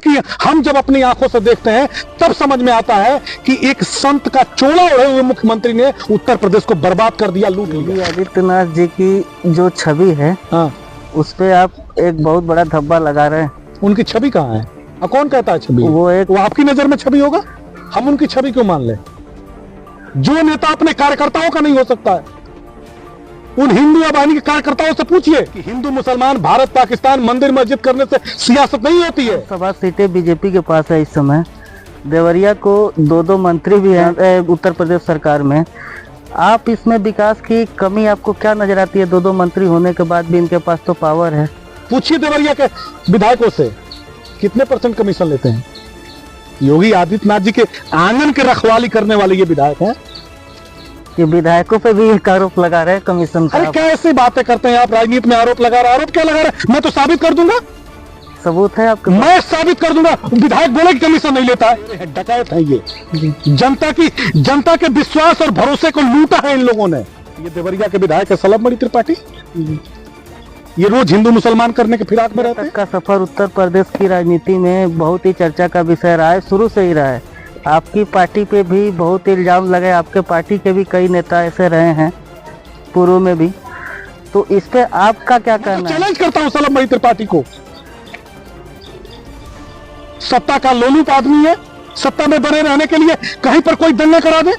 कि हम जब अपनी आंखों से देखते हैं तब समझ में आता है कि एक संत का चोला ओढ़े हुए मुख्यमंत्री ने उत्तर प्रदेश को बर्बाद कर दिया, लूट लिया। योगी आदित्यनाथ जी की जो छवि है, हाँ, उस पे आप एक बहुत बड़ा धब्बा लगा रहे हैं। उनकी छवि कहाँ है? कौन कहता है छवि? वो आपकी नजर में छवि होगा, हम उनकी छवि क्यों मान लें? जो नेता अपने कार्यकर्ताओं का नहीं हो सकता है, उन हिंदू आबादी के कार्यकर्ताओं से पूछिए कि हिंदू मुसलमान, भारत पाकिस्तान, मंदिर मस्जिद करने से सियासत नहीं होती है। सभा सीटें बीजेपी के पास है इस समय। देवरिया को दो मंत्री भी हैं उत्तर प्रदेश सरकार में। आप इसमें विकास की कमी आपको क्या नजर आती है? दो मंत्री होने के बाद भी इनके पास तो पावर है। पूछिए देवरिया के विधायकों से कितने % कमीशन लेते हैं। योगी आदित्यनाथ जी के आंगन के रखवाली करने वाले ये विधायक हैं। ये विधायकों पे भी एक आरोप लगा रहे हैं कमीशन का। अरे कैसे बातें करते हैं आप? राजनीति में आरोप लगा रहे हैं। आरोप क्या लगा रहे हैं? मैं तो साबित कर दूंगा, सबूत है आपके? मैं साबित कर दूंगा। विधायक बोले कि कमीशन नहीं लेता है, डकैत है ये। जनता के विश्वास और भरोसे को लूटा है इन लोगों ने। ये देवरिया के विधायक है सलभमणि त्रिपाठी, ये रोज हिंदू मुसलमान करने के फिराक में रहते हैं। का सफर उत्तर प्रदेश की राजनीति में बहुत ही चर्चा का विषय रहा है, शुरू से ही रहा है। आपकी पार्टी पे भी बहुत इल्जाम लगे, आपके पार्टी के भी कई नेता ऐसे रहे हैं पूर्व में भी, तो इस पे आपका क्या कहना है? चैलेंज करता हूं सलभमणि त्रिपाठी को। सत्ता का लोलुप आदमी है, सत्ता में बने रहने के लिए कहीं पर कोई दंगा करा दे,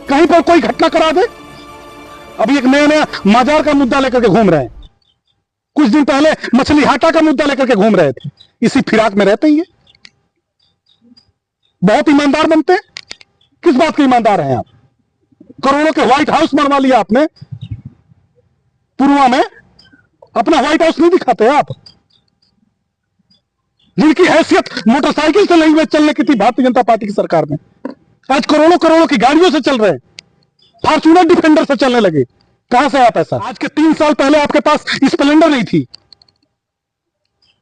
कहीं पर कोई घटना करा दे। अभी एक नया मजार का मुद्दा लेकर के घूम रहे हैं, कुछ दिन पहले मछली हाटा का मुद्दा लेकर के घूम रहे थे। इसी फिराक में रहते ही है। बहुत ईमानदार बनते हैं। किस बात के ईमानदार हैं आप? करोड़ों के व्हाइट हाउस बनवा लिया आपने पुलवामा में, अपना व्हाइट हाउस नहीं दिखाते आप। जिनकी हैसियत मोटरसाइकिल से नहीं चलने की थी भारतीय जनता पार्टी की सरकार में, आज करोड़ों की गाड़ियों से चल रहे हैं, फॉर्च्यूनर डिफेंडर से चलने लगे। कहां से आया पैसा? आज के 3 साल पहले आपके पास स्प्लेंडर नहीं थी।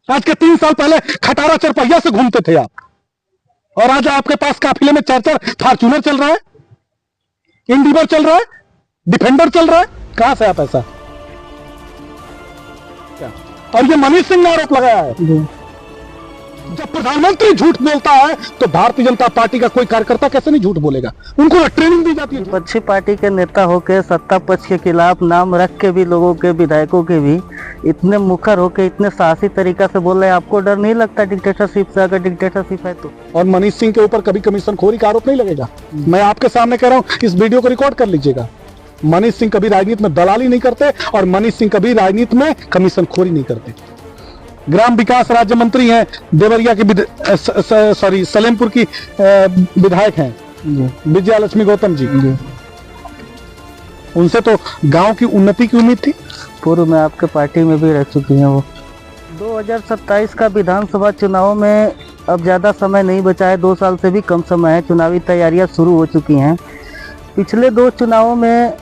आज के 3 साल पहले खटारा चरपहिया से घूमते थे आप, और आज आपके पास काफिले में 4 फॉर्च्यूनर चल रहा है, इंडिवर चल रहा है, डिफेंडर चल रहा है। कहां से आया पैसा? और ये मनीष सिंह ने आरोप लगाया है। जब प्रधानमंत्री झूठ बोलता है तो भारतीय जनता पार्टी का कोई कार्यकर्ता कैसे नहीं झूठ बोलेगा? उनको ट्रेनिंग दी जाती है। विपक्षी पार्टी के नेता होकर सत्ता पक्ष के खिलाफ नाम रख के भी लोगों के, विधायकों के भी इतने मुखर होकर इतने साहसी तरीका से बोल रहे हैं, आपको डर नहीं लगता डिक्टेटरशिप से? अगर डिक्टेटरशिप है तो। और मनीष सिंह के ऊपर कभी कमीशन खोरी का आरोप नहीं लगेगा। मैं आपके सामने कह रहा हूं, इस वीडियो को रिकॉर्ड कर लीजिएगा। मनीष सिंह कभी राजनीति में दलाली नहीं करते और मनीष सिंह कभी राजनीति में कमीशन खोरी नहीं करते। ग्राम विकास राज्य मंत्री हैं, देवरिया की सलेमपुर की विधायक हैं विजया लक्ष्मी गौतम जी। उनसे तो गांव की उन्नति की उम्मीद थी। पूर्व में आपके पार्टी में भी रह चुकी हैं वो। 2027 का विधानसभा चुनाव में अब ज़्यादा समय नहीं बचा है, 2 साल से भी कम समय है। चुनावी तैयारियां शुरू हो चुकी हैं। पिछले 2 चुनावों में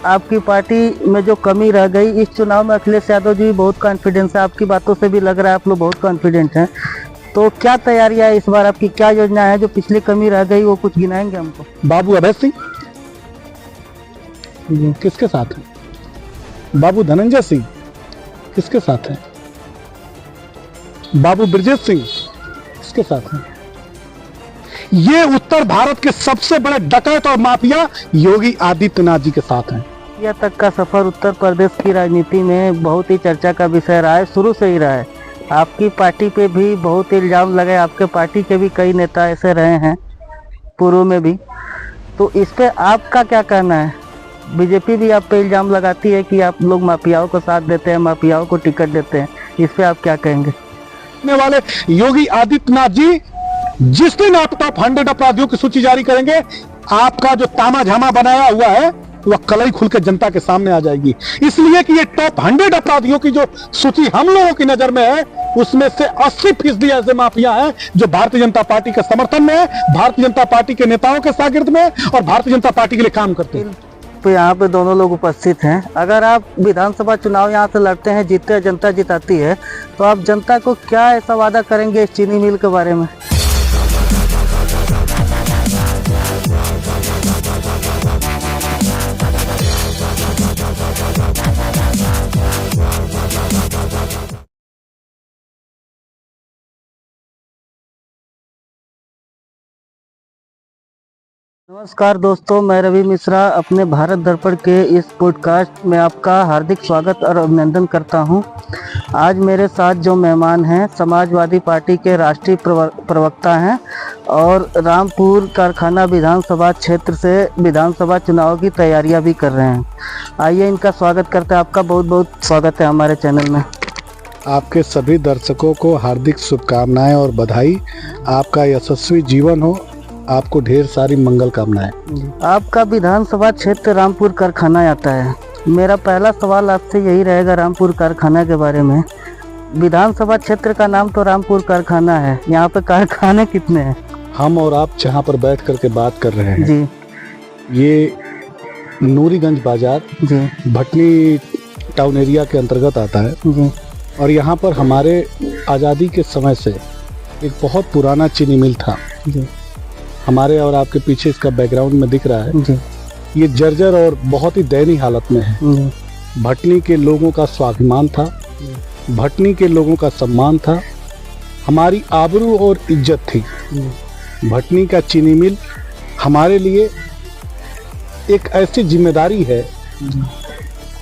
आपकी पार्टी में जो कमी रह गई, इस चुनाव में अखिलेश यादव जी बहुत कॉन्फिडेंस है, आपकी बातों से भी लग रहा है आप लोग बहुत कॉन्फिडेंट हैं। तो क्या तैयारियां है इस बार आपकी? क्या योजना है? जो पिछली कमी रह गई वो कुछ गिनाएंगे हमको? बाबू अभय सिंह किसके साथ है? बाबू धनंजय सिंह किसके साथ है? बाबू ब्रजेश सिंह किसके साथ है? ये उत्तर भारत के सबसे बड़े डकैत और माफिया योगी आदित्यनाथ जी के साथ हैं। यह तक का सफर उत्तर प्रदेश की राजनीति में बहुत ही चर्चा का विषय रहा है, शुरू से ही रहा है। आपकी पार्टी पे भी बहुत इल्जाम लगे, आपके पार्टी के भी कई नेता ऐसे रहे हैं पूर्व में भी, तो इस पे आपका क्या कहना है? बीजेपी भी आप पे इल्जाम लगाती है कि आप लोग माफियाओं को साथ देते हैं, माफियाओं को टिकट देते हैं, इस पे आप क्या कहेंगे? वाले योगी आदित्यनाथ जी जिस दिन आप टॉप 100 अपराधियों की सूची जारी करेंगे, आपका जो तामा झामा बनाया हुआ है वह कलई खुल के जनता के सामने आ जाएगी। इसलिए कि ये टॉप 100 अपराधियों की जो सूची हम लोगों की नजर में है, उसमें से 80% ऐसे माफिया हैं जो भारतीय जनता पार्टी के समर्थन में है, भारतीय जनता पार्टी के नेताओं के शागिर्द में और भारतीय जनता पार्टी के लिए काम करते हैं। तो यहाँ पे दोनों लोग उपस्थित हैं। अगर आप विधानसभा चुनाव यहाँ से लड़ते हैं, जीतते हैं, जनता जिताती है, तो आप जनता को क्या ऐसा वादा करेंगे इस चीनी मिल के बारे में? नमस्कार दोस्तों, मैं रवि मिश्रा अपने भारत दर्पण के इस पॉडकास्ट में आपका हार्दिक स्वागत और अभिनंदन करता हूं। आज मेरे साथ जो मेहमान हैं समाजवादी पार्टी के राष्ट्रीय प्रवक्ता हैं और रामपुर कारखाना विधानसभा क्षेत्र से विधानसभा चुनाव की तैयारियां भी कर रहे हैं। आइए इनका स्वागत करते हैं। आपका बहुत बहुत स्वागत है हमारे चैनल में। आपके सभी दर्शकों को हार्दिक शुभकामनाएं और बधाई। आपका यशस्वी जीवन हो, आपको ढेर सारी मंगल कामनाएं। आपका विधानसभा क्षेत्र रामपुर कारखाना आता है। मेरा पहला सवाल आपसे यही रहेगा रामपुर कारखाना के बारे में। विधानसभा क्षेत्र का नाम तो रामपुर कारखाना है, यहाँ पे कारखाने कितने हैं? हम और आप जहाँ पर बैठ करके बात कर रहे हैं जी, ये नूरीगंज बाजार जी, भटनी टाउन एरिया के अंतर्गत आता है जी, और यहाँ पर हमारे आज़ादी के समय से एक बहुत पुराना चीनी मिल था। जी, हमारे और आपके पीछे इसका बैकग्राउंड में दिख रहा है। जी, ये जर्जर और बहुत ही दयनीय हालत में है। जी, भटनी के लोगों का स्वाभिमान था, भटनी के लोगों का सम्मान था, हमारी आबरू और इज्जत थी। भटनी का चीनी मिल हमारे लिए एक ऐसी जिम्मेदारी है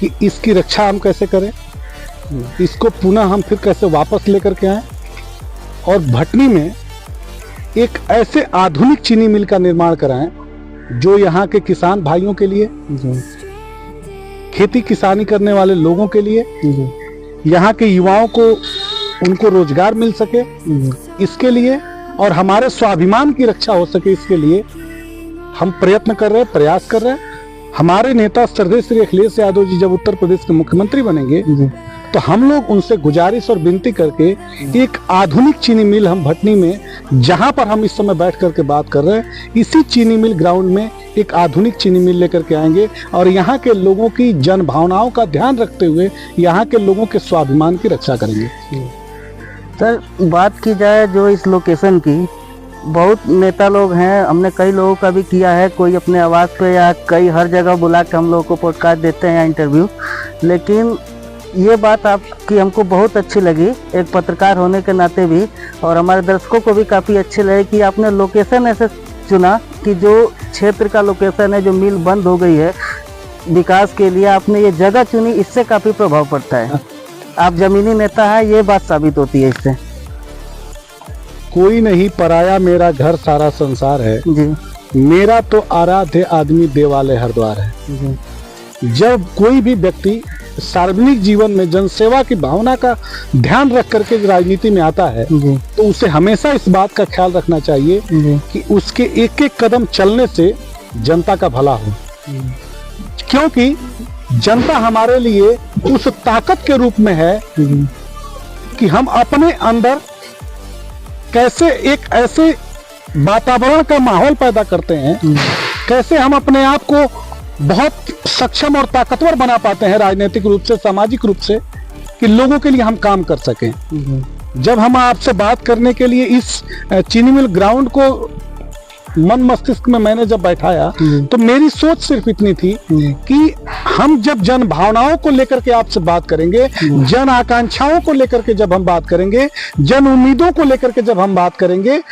कि इसकी रक्षा हम कैसे करें, इसको पुनः हम फिर कैसे वापस लेकर के आएं और भटनी में एक ऐसे आधुनिक चीनी मिल का निर्माण कराएं जो यहाँ के किसान भाइयों के लिए, खेती किसानी करने वाले लोगों के लिए, यहाँ के युवाओं को उनको रोजगार मिल सके, इसके लिए और हमारे स्वाभिमान की रक्षा हो सके, इसके लिए हम प्रयत्न कर रहे हैं, प्रयास कर रहे हैं। हमारे नेता श्रद्धेय श्री अखिलेश यादव जी जब उत्तर प्रदेश के मुख्यमंत्री बनेंगे तो हम लोग उनसे गुजारिश और विनती करके एक आधुनिक चीनी मिल हम भटनी में, जहां पर हम इस समय बैठ करके बात कर रहे हैं, इसी चीनी मिल ग्राउंड में एक आधुनिक चीनी मिल लेकर के आएंगे और यहाँ के लोगों की जन भावनाओं का ध्यान रखते हुए यहाँ के लोगों के स्वाभिमान की रक्षा करेंगे। सर, बात की जाए जो इस लोकेशन की, बहुत नेता लोग हैं, हमने कई लोगों का भी किया है, कोई अपने आवाज़ पे या कई हर जगह बुला के हम लोगों को पॉडकास्ट देते हैं या इंटरव्यू, लेकिन ये बात आपकी हमको बहुत अच्छी लगी एक पत्रकार होने के नाते भी, और हमारे दर्शकों को भी काफ़ी अच्छी लगी कि आपने लोकेशन ऐसे चुना कि जो क्षेत्र का लोकेशन है, जो मिल बंद हो गई है, विकास के लिए आपने ये जगह चुनी, इससे काफ़ी प्रभाव पड़ता है। आप जमीनी नेता हैं, ये बात साबित होती है इससे। कोई नहीं पराया मेरा घर सारा संसार है, जी, मेरा तो आराध्य आदमी देवालय हरिद्वार है। जी, जब कोई भी व्यक्ति सार्वजनिक जीवन में जनसेवा की भावना का ध्यान रख करके राजनीति में आता है जी, तो उसे हमेशा इस बात का ख्याल रखना चाहिए जी, कि उसके एक एक कदम चलने से जनता का भला हो, क्योंकि जनता हमारे लिए उस ताकत के रूप में है कि हम अपने अंदर कैसे एक ऐसे वातावरण का माहौल पैदा करते हैं, कैसे हम अपने आप को बहुत सक्षम और ताकतवर बना पाते हैं राजनीतिक रूप से, सामाजिक रूप से, कि लोगों के लिए हम काम कर सकें। जब हम आपसे बात करने के लिए इस चीनी मिल ग्राउंड को मन मस्तिष्क में मैंने जब बैठाया तो मेरी सोच सिर्फ इतनी थी कि हम जब जन भावनाओं को लेकर के आपसे बात करेंगे, जन आकांक्षाओं को लेकर के जब हम बात करेंगे, जन उम्मीदों को लेकर के जब हम बात करेंगे,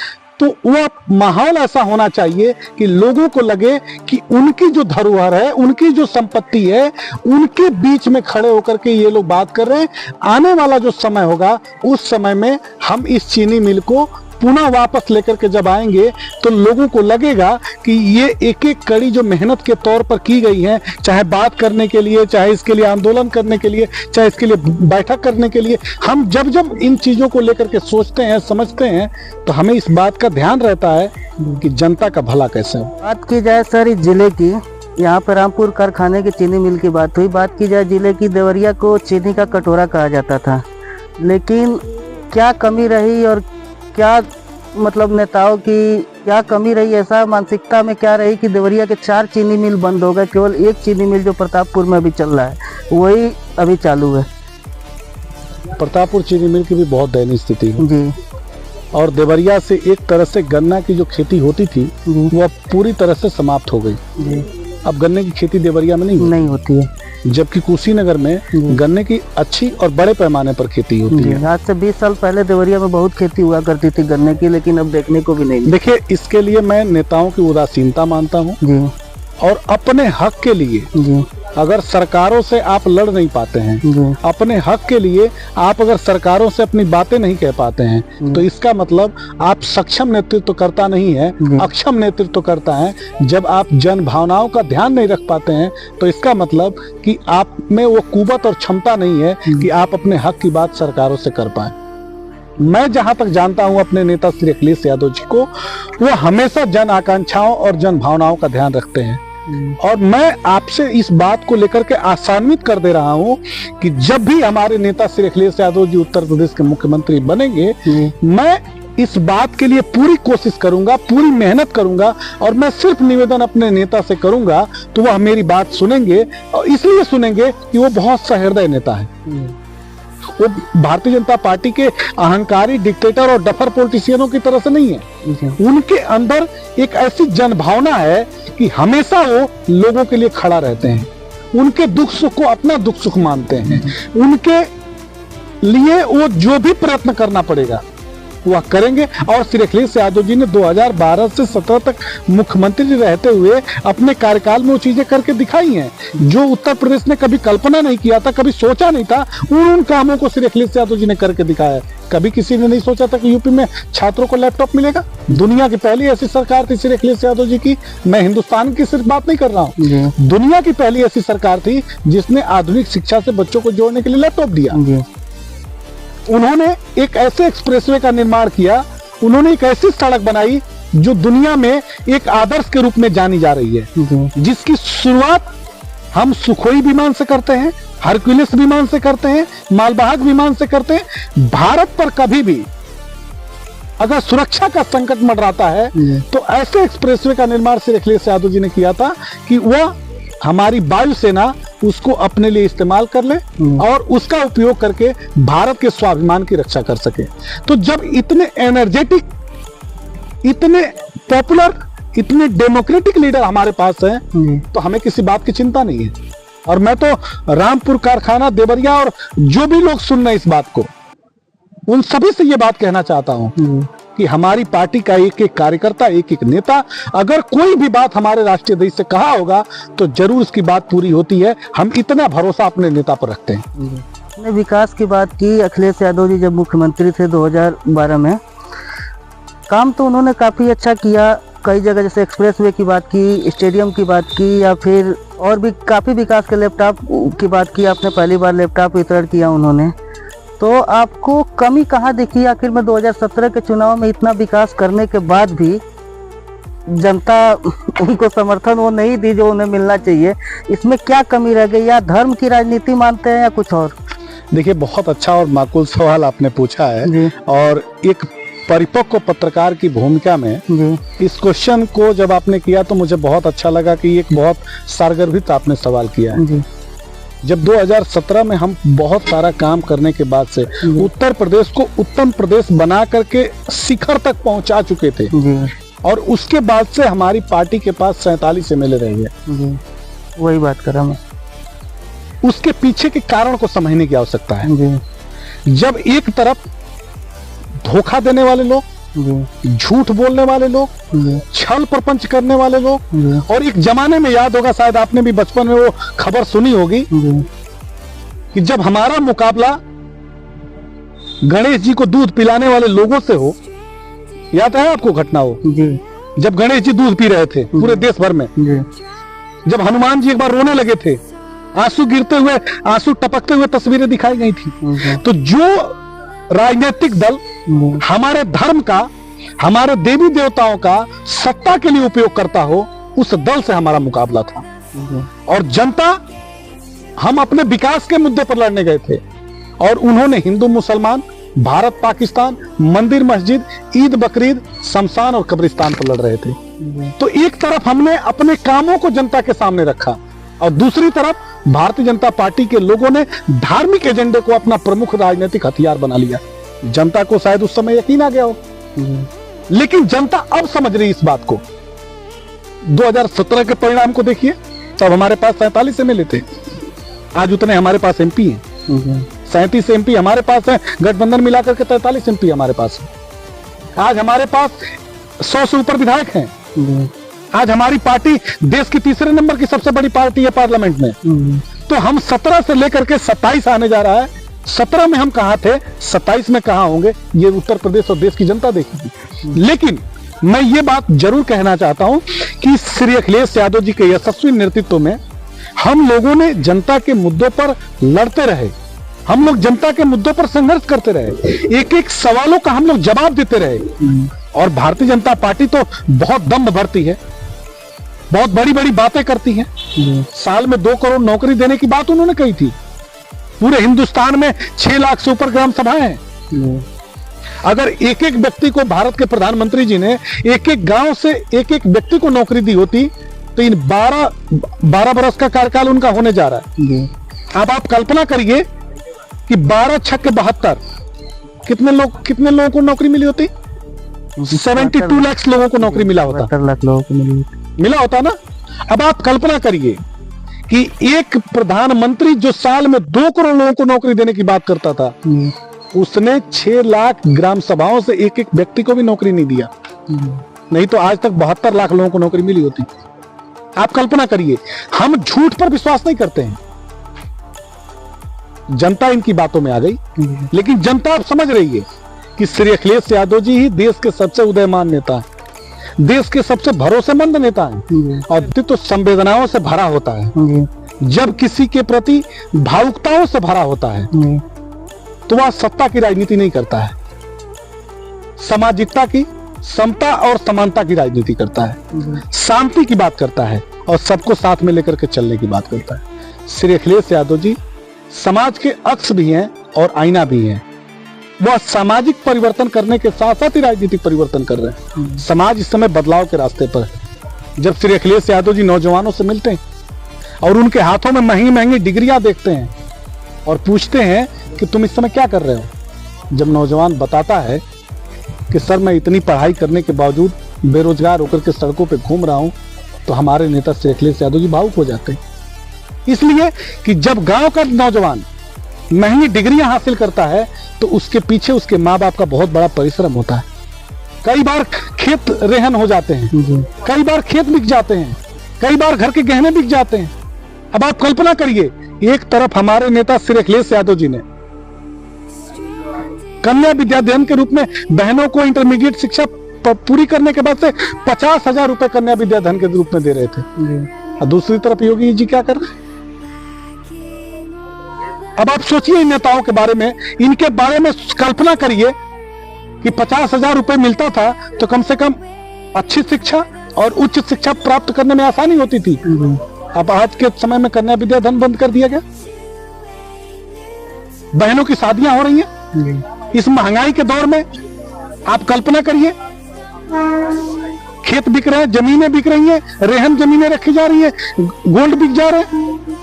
तो वह माहौल ऐसा होना चाहिए कि लोगों को लगे कि उनकी जो धरोहर है, उनकी जो संपत्ति है, उनके बीच में खड़े होकर के ये लोग बात कर रहे हैं। आने वाला जो समय होगा उस समय में हम इस चीनी मिल को पुनः वापस लेकर के जब आएंगे तो लोगों को लगेगा कि ये एक एक कड़ी जो मेहनत के तौर पर की गई है, चाहे बात करने के लिए, चाहे इसके लिए आंदोलन करने के लिए, चाहे इसके लिए बैठक करने के लिए, हम जब जब इन चीज़ों को लेकर के सोचते हैं, समझते हैं, तो हमें इस बात का ध्यान रहता है कि जनता का भला कैसे हो। बात की जाए सर इस जिले की, यहाँ पर रामपुर कारखाने की चीनी मिल की बात हुई, बात की जाए जिले की, देवरिया को चीनी का कटोरा कहा जाता था, लेकिन क्या कमी रही और क्या मतलब नेताओं की क्या कमी रही, ऐसा मानसिकता में क्या रही कि देवरिया के 4 चीनी मिल बंद हो गए, केवल एक चीनी मिल जो प्रतापपुर में अभी चल रहा है वही अभी चालू है। प्रतापपुर चीनी मिल की भी बहुत दयनीय स्थिति है जी, और देवरिया से एक तरह से गन्ना की जो खेती होती थी वो अब पूरी तरह से समाप्त हो गई। जी, अब गन्ने की खेती देवरिया में नहीं होती है। जबकि कुशीनगर में गन्ने की अच्छी और बड़े पैमाने पर खेती होती है। आज से 20 साल पहले देवरिया में बहुत खेती हुआ करती थी गन्ने की, लेकिन अब देखने को भी नहीं मिली। देखिए, इसके लिए मैं नेताओं की उदासीनता मानता हूँ जी। और अपने हक के लिए जी। अगर सरकारों से आप लड़ नहीं पाते हैं, जी। अपने हक के लिए आप अगर सरकारों से अपनी बातें नहीं कह पाते हैं, तो इसका मतलब आप सक्षम नेतृत्व करता नहीं है, अक्षम नेतृत्व करता है। जब आप जन भावनाओं का ध्यान नहीं रख पाते हैं, तो इसका मतलब कि आप में वो कुवत और क्षमता नहीं है कि आप अपने हक की बात सरकारों से कर पाए। मैं जहां तक जानता हूं अपने नेता श्री अखिलेश यादव जी को, वो हमेशा जन आकांक्षाओं और जन भावनाओं का ध्यान रखते हैं। और मैं आपसे इस बात को लेकर के आसान्वित कर दे रहा हूं कि जब भी हमारे नेता श्री अखिलेश यादव जी उत्तर प्रदेश के मुख्यमंत्री बनेंगे, मैं इस बात के लिए पूरी कोशिश करूंगा, पूरी मेहनत करूंगा। और मैं सिर्फ निवेदन अपने नेता से करूंगा तो वह मेरी बात सुनेंगे, और इसलिए सुनेंगे कि वो बहुत सहृदय नेता है। वो भारतीय जनता पार्टी के अहंकारी डिक्टेटर और डफर पॉलिटिशियनों की तरह से नहीं है। उनके अंदर एक ऐसी जन भावना है कि हमेशा वो लोगों के लिए खड़ा रहते हैं, उनके दुख सुख को अपना दुख सुख मानते हैं, उनके लिए वो जो भी प्रयत्न करना पड़ेगा वह करेंगे। और श्री अखिलेश यादव जी ने 2012 से 17 तक मुख्यमंत्री रहते हुए अपने कार्यकाल में वो चीजें करके दिखाई हैं जो उत्तर प्रदेश ने कभी कल्पना नहीं किया था, कभी सोचा नहीं था। उन कामों को श्री अखिलेश यादव जी ने करके दिखाया है। कभी किसी ने नहीं सोचा था कि यूपी में छात्रों को लैपटॉप मिलेगा। दुनिया की पहली ऐसी सरकार थी श्री अखिलेश यादव जी की। मैं हिंदुस्तान की सिर्फ बात नहीं कर रहा हूँ, दुनिया की पहली ऐसी सरकार थी जिसने आधुनिक शिक्षा से बच्चों को जोड़ने के लिए लैपटॉप दिया। उन्होंने एक ऐसे एक्सप्रेसवे का निर्माण किया, उन्होंने एक ऐसी सड़क बनाई जो दुनिया में एक आदर्श के रूप में जानी जा रही है, जिसकी शुरुआत हम सुखोई विमान से करते हैं, हरक्यूलिस विमान से करते हैं, मालवाहक विमान से करते हैं। भारत पर कभी भी अगर सुरक्षा का संकट मंडराता है तो ऐसे एक्सप्रेसवे का निर्माण श्री अखिलेश यादव जी ने किया था कि वह हमारी वायुसेना उसको अपने लिए इस्तेमाल कर ले और उसका उपयोग करके भारत के स्वाभिमान की रक्षा कर सके। तो जब इतने एनर्जेटिक, इतने पॉपुलर, इतने डेमोक्रेटिक लीडर हमारे पास हैं, तो हमें किसी बात की चिंता नहीं है। और मैं तो रामपुर कारखाना, देवरिया और जो भी लोग सुन रहे हैं इस बात को, उन सभी से ये बात कहना चाहता हूं कि हमारी पार्टी का एक एक कार्यकर्ता, एक एक नेता अगर कोई भी बात हमारे राष्ट्रीय अध्यक्ष से कहा होगा तो जरूर उसकी बात पूरी होती है। हम इतना भरोसा अपने नेता पर रखते हैं। विकास की बात की, अखिलेश यादव जी जब मुख्यमंत्री थे 2012 में, काम तो उन्होंने काफी अच्छा किया। कई जगह जैसे एक्सप्रेसवे की बात की, स्टेडियम की बात की, या फिर और भी काफी विकास के लैपटॉप की बात की। आपने पहली बार लैपटॉप वितरण किया उन्होंने, तो आपको कमी कहाँ दिखी आखिर में 2017 के चुनाव में? इतना विकास करने के बाद भी जनता उनको समर्थन वो नहीं दी जो उन्हें मिलना चाहिए। इसमें क्या कमी रह गई? या धर्म की राजनीति मानते हैं या कुछ और? देखिए, बहुत अच्छा और माकूल सवाल आपने पूछा है। और एक परिपक्व पत्रकार की भूमिका में इस क्वेश्चन को जब आपने किया तो मुझे बहुत अच्छा लगा कि एक बहुत सारगर्भित आपने सवाल किया है। जब 2017 में हम बहुत सारा काम करने के बाद से उत्तर प्रदेश को उत्तम प्रदेश बना करके शिखर तक पहुंचा चुके थे, और उसके बाद से हमारी पार्टी के पास 47 एमएलए रह गए। वही बात कर रहा हूं। उसके पीछे के कारण को समझने की आवश्यकता है। जब एक तरफ धोखा देने वाले लोग, झूठ बोलने वाले लोग, छल प्रपंच करने वाले लोग, और एक जमाने में याद होगा, शायद आपने भी बचपन में वो खबर सुनी होगी कि जब हमारा मुकाबला गणेश जी को दूध पिलाने वाले लोगों से हो, याद है आपको घटना हो? जब गणेश जी दूध पी रहे थे पूरे देश भर में, जब हनुमान जी एक बार रोने लगे थे, आंसू गिरते हुए, आंसू टपकते हुए तस्वीरें दिखाई गई थी। तो जो राजनीतिक दल हमारे धर्म का, हमारे देवी देवताओं का सत्ता के लिए उपयोग करता हो, उस दल से हमारा मुकाबला था। और जनता, हम अपने विकास के मुद्दे पर लड़ने गए थे, और उन्होंने हिंदू मुसलमान, भारत पाकिस्तान, मंदिर मस्जिद, ईद बकरीद, शमशान और कब्रिस्तान पर लड़ रहे थे। तो एक तरफ हमने अपने कामों को जनता के सामने रखा, और दूसरी तरफ भारतीय जनता पार्टी के लोगों ने धार्मिक एजेंडे को अपना प्रमुख राजनीतिक हथियार बना लिया। जनता को शायद उस समय यकीन आ गया हो, लेकिन जनता अब समझ रही इस बात को। 2017 के परिणाम को देखिए, तब हमारे पास 47 एमएलए थे, आज उतने हमारे पास एमपी हैं, 37 एमपी हमारे पास है, गठबंधन मिलाकर के 43 एमपी हमारे पास है। आज हमारे पास 100 से ऊपर विधायक हैं। आज हमारी पार्टी देश की तीसरे नंबर की सबसे बड़ी पार्टी है पार्लियामेंट में। तो हम 17 से लेकर के 27 आने जा रहा है। 17 में हम कहां थे, 27 में कहां होंगे, ये उत्तर प्रदेश और देश की जनता देखेगी। लेकिन मैं ये बात जरूर कहना चाहता हूं कि श्री अखिलेश यादव जी के यशस्वी नेतृत्व में हम लोगों ने जनता के मुद्दों पर लड़ते रहे, हम लोग जनता के मुद्दों पर संघर्ष करते रहे, एक एक सवालों का हम लोग जवाब देते रहे। और भारतीय जनता पार्टी तो बहुत दम भरती है, बहुत बड़ी बड़ी बातें करती है। साल में 2 करोड़ नौकरी देने की बात उन्होंने कही थी। पूरे हिंदुस्तान में 6 लाख से ऊपर ग्राम सभाएं हैं। अगर एक एक व्यक्ति को, भारत के प्रधानमंत्री जी ने एक एक गांव से एक एक व्यक्ति को नौकरी दी होती तो इन 12 बरस का कार्यकाल उनका होने जा रहा है। अब आप कल्पना करिए कि 12 छक्के 72, कितने लोगों को नौकरी मिली होती? 72 लाख लोगों को नौकरी मिला होता, 72 लाख लोगों को मिला होता ना। अब आप कल्पना करिए कि एक प्रधानमंत्री जो साल में 2 करोड़ लोगों को नौकरी देने की बात करता था, उसने 6 लाख ग्राम सभाओं से एक एक व्यक्ति को भी नौकरी नहीं दिया। नहीं तो आज तक 72 लाख लोगों को नौकरी मिली होती। आप कल्पना करिए, हम झूठ पर विश्वास नहीं करते हैं। जनता इनकी बातों में आ गई, लेकिन जनता अब समझ रही है कि श्री अखिलेश यादव जी ही देश के सबसे उदयमान नेता है, देश के सबसे भरोसेमंद नेता है। और तो संवेदनाओं से भरा होता है। जब किसी के प्रति भावुकताओं से भरा होता है तो वह सत्ता की राजनीति नहीं करता है, सामाजिकता की, समता और समानता की राजनीति करता है, शांति की बात करता है और सबको साथ में लेकर के चलने की बात करता है। श्री अखिलेश यादव जी समाज के अक्ष भी हैं और आईना भी हैं। वह सामाजिक परिवर्तन करने के साथ साथ ही राजनीतिक परिवर्तन कर रहे हैं। समाज इस समय बदलाव के रास्ते पर है। जब श्री अखिलेश यादव जी नौजवानों से मिलते हैं और उनके हाथों में महंगी महंगी डिग्रियां देखते हैं और पूछते हैं कि तुम इस समय क्या कर रहे हो, जब नौजवान बताता है कि सर मैं इतनी पढ़ाई करने के बावजूद बेरोजगार होकर के सड़कों पे घूम रहा हूं, तो हमारे नेता श्री अखिलेश यादव जी भावुक हो जाते हैं। इसलिए कि जब गांव का नौजवान महंगी डिग्रियां हासिल करता है तो उसके पीछे उसके माँ बाप का बहुत बड़ा परिश्रम होता है। कई बार खेत रेहन हो जाते हैं, कई बार खेत बिक जाते हैं, कई बार घर के गहने बिक जाते हैं। अब आप कल्पना करिए, एक तरफ हमारे नेता श्री अखिलेश यादव जी ने कन्या विद्याधन के रूप में बहनों को इंटरमीडिएट शिक्षा पूरी करने के बाद से 50,000 रुपए कन्या विद्याधन के रूप में दे रहे थे, और दूसरी तरफ योगी जी क्या कर रहे हैं? अब आप सोचिए इन नेताओं के बारे में, इनके बारे में कल्पना करिए कि 50,000 रुपए मिलता था तो कम से कम अच्छी शिक्षा और उच्च शिक्षा प्राप्त करने में आसानी होती थी। अब आज के समय में कन्या विद्याधन बंद कर दिया गया, बहनों की शादियां हो रही हैं इस महंगाई के दौर में। आप कल्पना करिए, खेत बिक रहे हैं, जमीनें बिक रही हैं, रेहन जमीनें रखी जा रही है, गोल्ड बिक जा रहे हैं।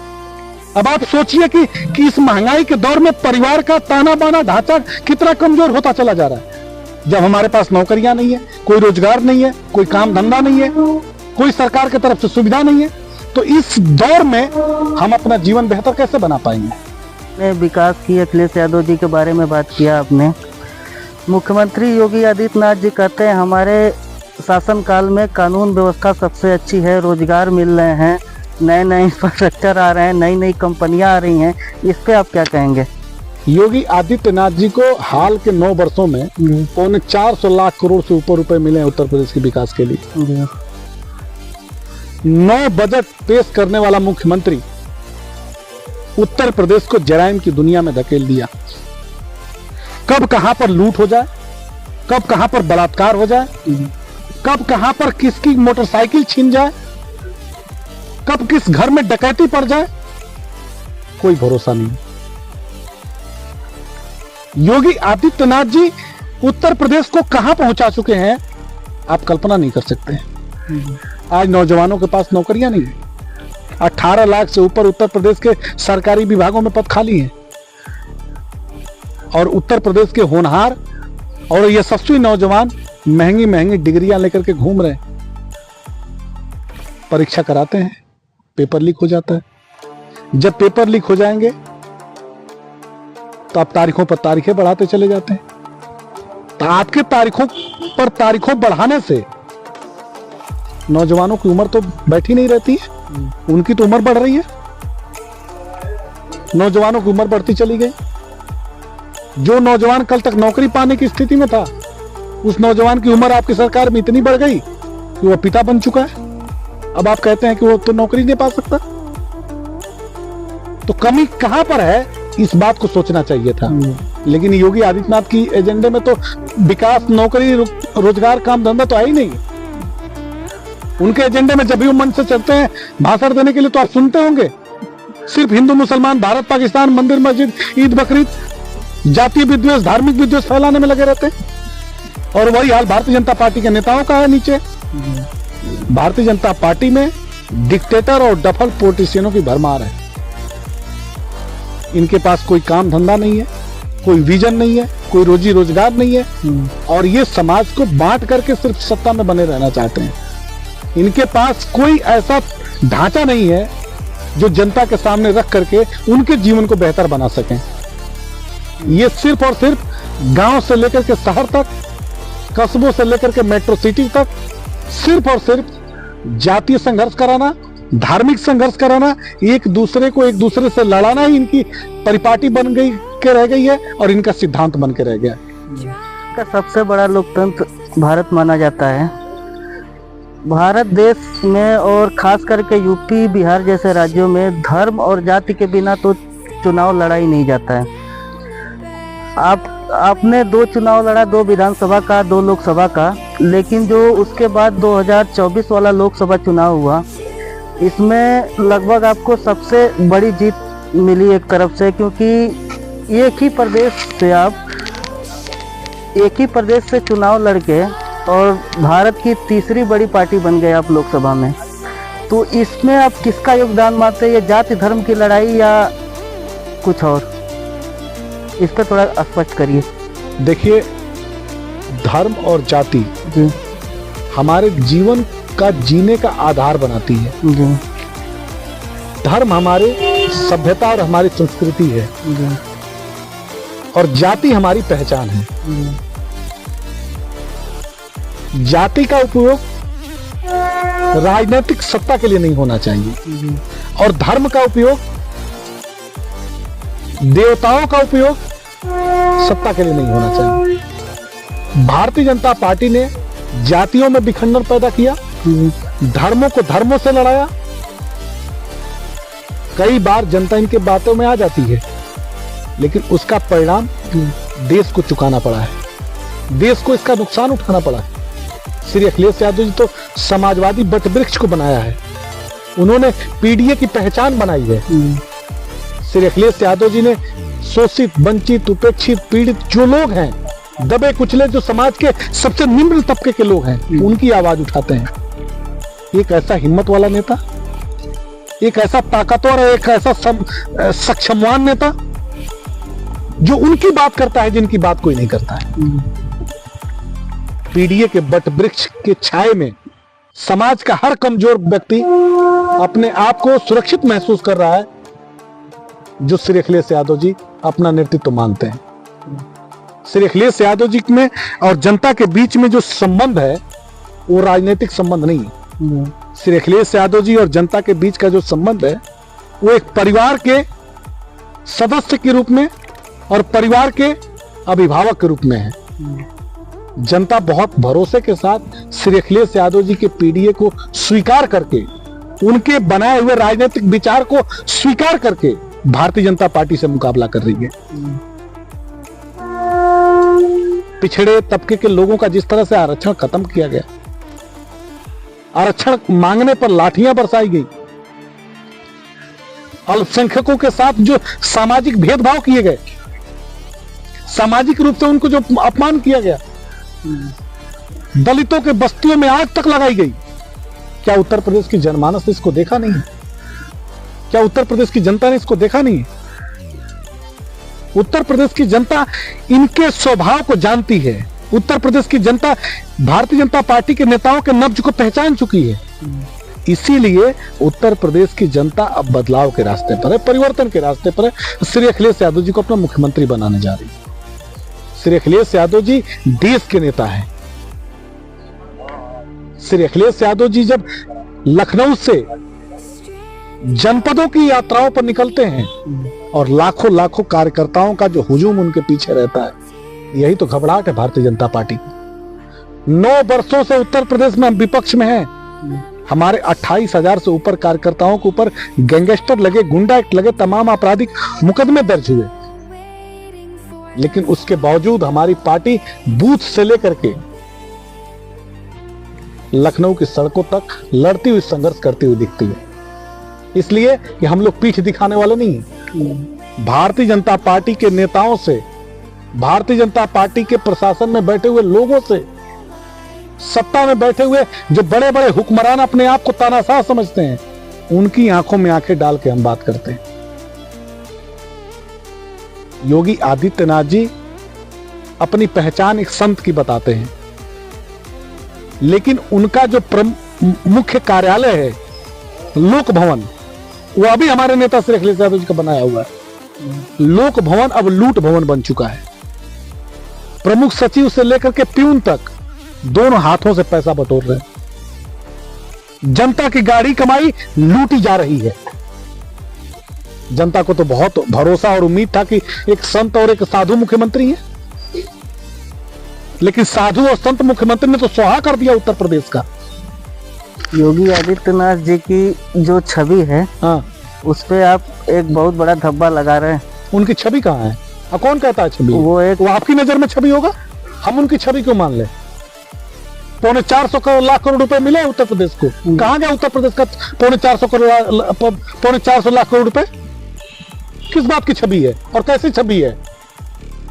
अब आप सोचिए कि इस महंगाई के दौर में परिवार का ताना बाना ढांचा कितना कमजोर होता चला जा रहा है। जब हमारे पास नौकरियां नहीं है, कोई रोजगार नहीं है, कोई काम धंधा नहीं है, कोई सरकार की तरफ से सुविधा नहीं है, तो इस दौर में हम अपना जीवन बेहतर कैसे बना पाएंगे? विकास की अखिलेश यादव जी के बारे में बात किया आपने। मुख्यमंत्री योगी आदित्यनाथ जी कहते हैं हमारे शासनकाल में कानून व्यवस्था सबसे अच्छी है, रोजगार मिल रहे हैं, नए नए इंफ्रास्ट्रक्चर आ रहे हैं, नई नई कंपनियां आ रही हैं। इस पे आप क्या कहेंगे? योगी आदित्यनाथ जी को हाल के 9 वर्षों में 450 लाख करोड़ से ऊपर रुपए मिले हैं उत्तर प्रदेश के विकास के लिए। 9 बजट पेश करने वाला मुख्यमंत्री उत्तर प्रदेश को जराइम की दुनिया में धकेल दिया। कब कहां पर लूट हो जाए, कब कहां पर बलात्कार हो जाए, कब कहां पर किसकी मोटरसाइकिल छीन जाए, कब किस घर में डकैती पड़ जाए, कोई भरोसा नहीं। योगी आदित्यनाथ जी उत्तर प्रदेश को कहां पहुंचा चुके हैं आप कल्पना नहीं कर सकते। आज नौजवानों के पास नौकरियां नहीं है। 18 लाख से ऊपर उत्तर प्रदेश के सरकारी विभागों में पद खाली हैं और उत्तर प्रदेश के होनहार और यशस्वी नौजवान महंगी महंगी डिग्रियां लेकर के घूम रहे हैं। परीक्षा कराते हैं, पेपर लीक हो जाता है, जब पेपर लीक हो जाएंगे तो आप तारीखों पर तारीखें बढ़ाते चले जाते हैं। तो आपके तारीखों पर तारीखों बढ़ाने से नौजवानों की उम्र तो बैठी नहीं रहती है, उनकी तो उम्र बढ़ रही है। नौजवानों की उम्र बढ़ती चली गई। जो नौजवान कल तक नौकरी पाने की स्थिति में था, उस नौजवान की उम्र आपकी सरकार में इतनी बढ़ गई कि वह पिता बन चुका है। अब आप कहते हैं कि वो तो नौकरी नहीं पा सकता। तो कमी कहां पर है, इस बात को सोचना चाहिए था। लेकिन योगी आदित्यनाथ की एजेंडे में तो विकास, नौकरी, रोजगार, काम धंधा तो है ही नहीं। उनके एजेंडे में जब भी वो मंच से चलते हैं भाषण देने के लिए, तो आप सुनते होंगे सिर्फ हिंदू मुसलमान, भारत पाकिस्तान, मंदिर मस्जिद, ईद बकरीद, जातीय विद्वेष, धार्मिक विद्वेष फैलाने में लगे रहते हैं। और वही हाल भारतीय जनता पार्टी के नेताओं का है नीचे। भारतीय जनता पार्टी में डिक्टेटर और डफल पॉलिटिशियनों की भरमार है। इनके पास कोई काम धंधा नहीं है, कोई विजन नहीं है, कोई रोजी रोजगार नहीं है, और ये समाज को बांट करके सिर्फ सत्ता में बने रहना चाहते हैं। इनके पास कोई ऐसा ढांचा नहीं है जो जनता के सामने रख करके उनके जीवन को बेहतर बना सकें। ये सिर्फ और सिर्फ गांव से लेकर के शहर तक, कस्बों से लेकर के मेट्रो सिटी तक, सिर्फ और सिर्फ जातीय संघर्ष कराना, धार्मिक संघर्ष कराना, एक दूसरे को एक दूसरे से लड़ाना ही इनकी परिपाटी बन गई के रह गई है और इनका सिद्धांत बन के रह गया। का सबसे बड़ा लोकतंत्र भारत माना जाता है। भारत देश में और खास करके यूपी, बिहार जैसे राज्यों में धर्म और जाति के बिना तो चुनाव लड़ा ही नहीं जाता है। आपने 2 चुनाव लड़ा, 2 विधानसभा का, 2 लोकसभा का, लेकिन जो उसके बाद 2024 वाला लोकसभा चुनाव हुआ, इसमें लगभग आपको सबसे बड़ी जीत मिली एक तरफ से, क्योंकि एक ही प्रदेश से चुनाव लड़के और भारत की तीसरी बड़ी पार्टी बन गए आप लोकसभा में। तो इसमें आप किसका योगदान मानते हैं, ये जाति धर्म की लड़ाई या कुछ और? इस पर थोड़ा स्पष्ट करिए। देखिए, धर्म और जाति जी हमारे जीवन का जीने का आधार बनाती है। जी धर्म हमारे सभ्यता और हमारी संस्कृति है, जी और जाति हमारी पहचान है। जाति का उपयोग राजनीतिक सत्ता के लिए नहीं होना चाहिए, और धर्म का उपयोग, देवताओं का उपयोग सत्ता के लिए नहीं होना चाहिए। भारतीय जनता पार्टी ने जातियों में विखंडन पैदा किया, धर्मों को धर्मों से लड़ाया। कई बार जनता इनके बातों में आ जाती है, लेकिन उसका परिणाम देश को चुकाना पड़ा है, देश को इसका नुकसान उठाना पड़ा है। श्री अखिलेश यादव जी तो समाजवादी वटवृक्ष को बनाया है, उन्होंने पीडीए की पहचान बनाई है। श्री अखिलेश यादव जी ने शोषित, वंचित, उपेक्षित, पीड़ित जो लोग हैं, दबे कुचले, जो समाज के सबसे निम्न तबके के लोग हैं, उनकी आवाज उठाते हैं। एक ऐसा हिम्मत वाला नेता, एक ऐसा ताकतवर, एक ऐसा सक्षमवान नेता जो उनकी बात करता है जिनकी बात कोई नहीं करता है। पीडीए के वट वृक्ष के छाए में समाज का हर कमजोर व्यक्ति अपने आप को सुरक्षित महसूस कर रहा है, जो श्री अखिलेश यादव जी अपना नेतृत्व मानते हैं। श्री अखिलेश यादव जी में और जनता के बीच में जो संबंध है, वो राजनीतिक संबंध नहीं है। श्री अखिलेश यादव जी और जनता के बीच का जो संबंध है, वो एक परिवार के सदस्य के रूप में और परिवार के अभिभावक के रूप में है। जनता बहुत भरोसे के साथ श्री अखिलेश यादव जी के पीडीए को स्वीकार करके, उनके बनाए हुए राजनीतिक विचार को स्वीकार करके भारतीय जनता पार्टी से मुकाबला कर रही है। पिछड़े तबके के लोगों का जिस तरह से आरक्षण खत्म किया गया, आरक्षण मांगने पर लाठियां बरसाई गई, अल्पसंख्यकों के साथ जो सामाजिक भेदभाव किए गए, सामाजिक रूप से उनको जो अपमान किया गया, दलितों के बस्तियों में आग तक लगाई गई, क्या उत्तर प्रदेश की जनमानस ने इसको देखा नहीं? क्या उत्तर प्रदेश की जनता ने इसको देखा नहीं? उत्तर प्रदेश की जनता इनके स्वभाव को जानती है। उत्तर प्रदेश की जनता भारतीय जनता पार्टी के नेताओं के नब्ज को पहचान चुकी है। इसीलिए उत्तर प्रदेश की जनता अब बदलाव के रास्ते पर है, परिवर्तन के रास्ते पर है। श्री अखिलेश यादव जी को अपना मुख्यमंत्री बनाने जा रही है। श्री अखिलेश यादव जी देश के नेता हैं। श्री अखिलेश यादव जी जब लखनऊ से जनपदों की यात्राओं पर निकलते हैं और लाखों लाखों कार्यकर्ताओं का जो हुजूम उनके पीछे रहता है, यही तो घबराहट है भारतीय जनता पार्टी की। 9 वर्षों से उत्तर प्रदेश में हम विपक्ष में हैं। हमारे 28,000 से ऊपर कार्यकर्ताओं के ऊपर गैंगस्टर लगे, गुंडा एक्ट लगे, तमाम आपराधिक मुकदमे दर्ज हुए, लेकिन उसके बावजूद हमारी पार्टी बूथ से लेकर के लखनऊ की सड़कों तक लड़ती हुई, संघर्ष करती हुई दिखती है। इसलिए कि हम लोग पीठ दिखाने वाले नहीं हैं। भारतीय जनता पार्टी के नेताओं से, भारतीय जनता पार्टी के प्रशासन में बैठे हुए लोगों से, सत्ता में बैठे हुए जो बड़े बड़े हुक्मरान अपने आप को तानाशाह समझते हैं, उनकी आंखों में आंखें डाल के हम बात करते हैं। योगी आदित्यनाथ जी अपनी पहचान एक संत की बताते हैं, लेकिन उनका जो मुख्य कार्यालय है लोक भवन, वो अभी हमारे नेता श्री अखिलेश यादव जी का बनाया हुआ है। लोक भवन अब लूट भवन बन चुका है। प्रमुख सचिव से लेकर के प्यून तक दोनों हाथों से पैसा बटोर रहे हैं। जनता की गाड़ी कमाई लूटी जा रही है। जनता को तो बहुत भरोसा और उम्मीद था कि एक संत और एक साधु मुख्यमंत्री है, लेकिन साधु और संत मुख्यमंत्री ने तो सुहा कर दिया उत्तर प्रदेश का। योगी आदित्यनाथ जी की जो छवि है, हाँ, उस पे आप एक बहुत बड़ा धब्बा लगा रहे हैं। उनकी छवि कहाँ है? कौन कहता है छवि? वो आपकी नजर में छवि होगा, हम उनकी छवि क्यों मान ले? 450 लाख करोड़ रुपए मिले उत्तर प्रदेश को। कहां गया उत्तर प्रदेश का 450 लाख करोड़ रुपए? किस बात की छवि है और कैसी छवि है?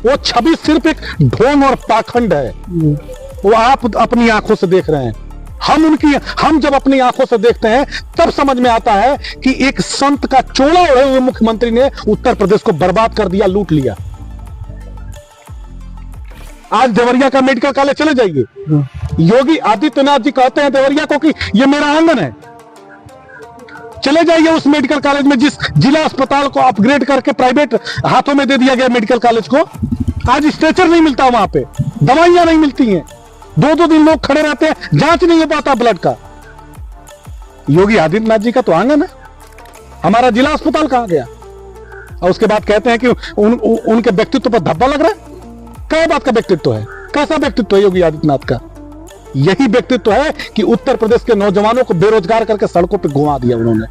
वो छवि सिर्फ एक ढोंग और पाखंड है। वो आप अपनी आंखों से देख रहे हैं। हम जब अपनी आंखों से देखते हैं तब समझ में आता है कि एक संत का चोला ओढ़े हुए मुख्यमंत्री ने उत्तर प्रदेश को बर्बाद कर दिया, लूट लिया। आज देवरिया का मेडिकल कॉलेज चले जाइए, योगी आदित्यनाथ जी कहते हैं देवरिया को कि ये मेरा आंगन है। चले जाइए उस मेडिकल कॉलेज में जिस जिला अस्पताल को अपग्रेड करके प्राइवेट हाथों में दे दिया गया मेडिकल कॉलेज को, आज स्ट्रेचर नहीं मिलता वहां पे, दवाइयां नहीं मिलती हैं, 2-2 दिन लोग खड़े रहते हैं, जांच नहीं हो पाता ब्लड का। योगी आदित्यनाथ जी का तो आंगन है। हमारा जिला अस्पताल कहां गया? और उसके बाद कहते हैं कि उनके व्यक्तित्व पर धब्बा लग रहा है। क्या बात का व्यक्तित्व है? कैसा व्यक्तित्व है योगी आदित्यनाथ का? यही व्यक्तित्व है कि उत्तर प्रदेश के नौजवानों को बेरोजगार करके सड़कों पर घुमा दिया उन्होंने।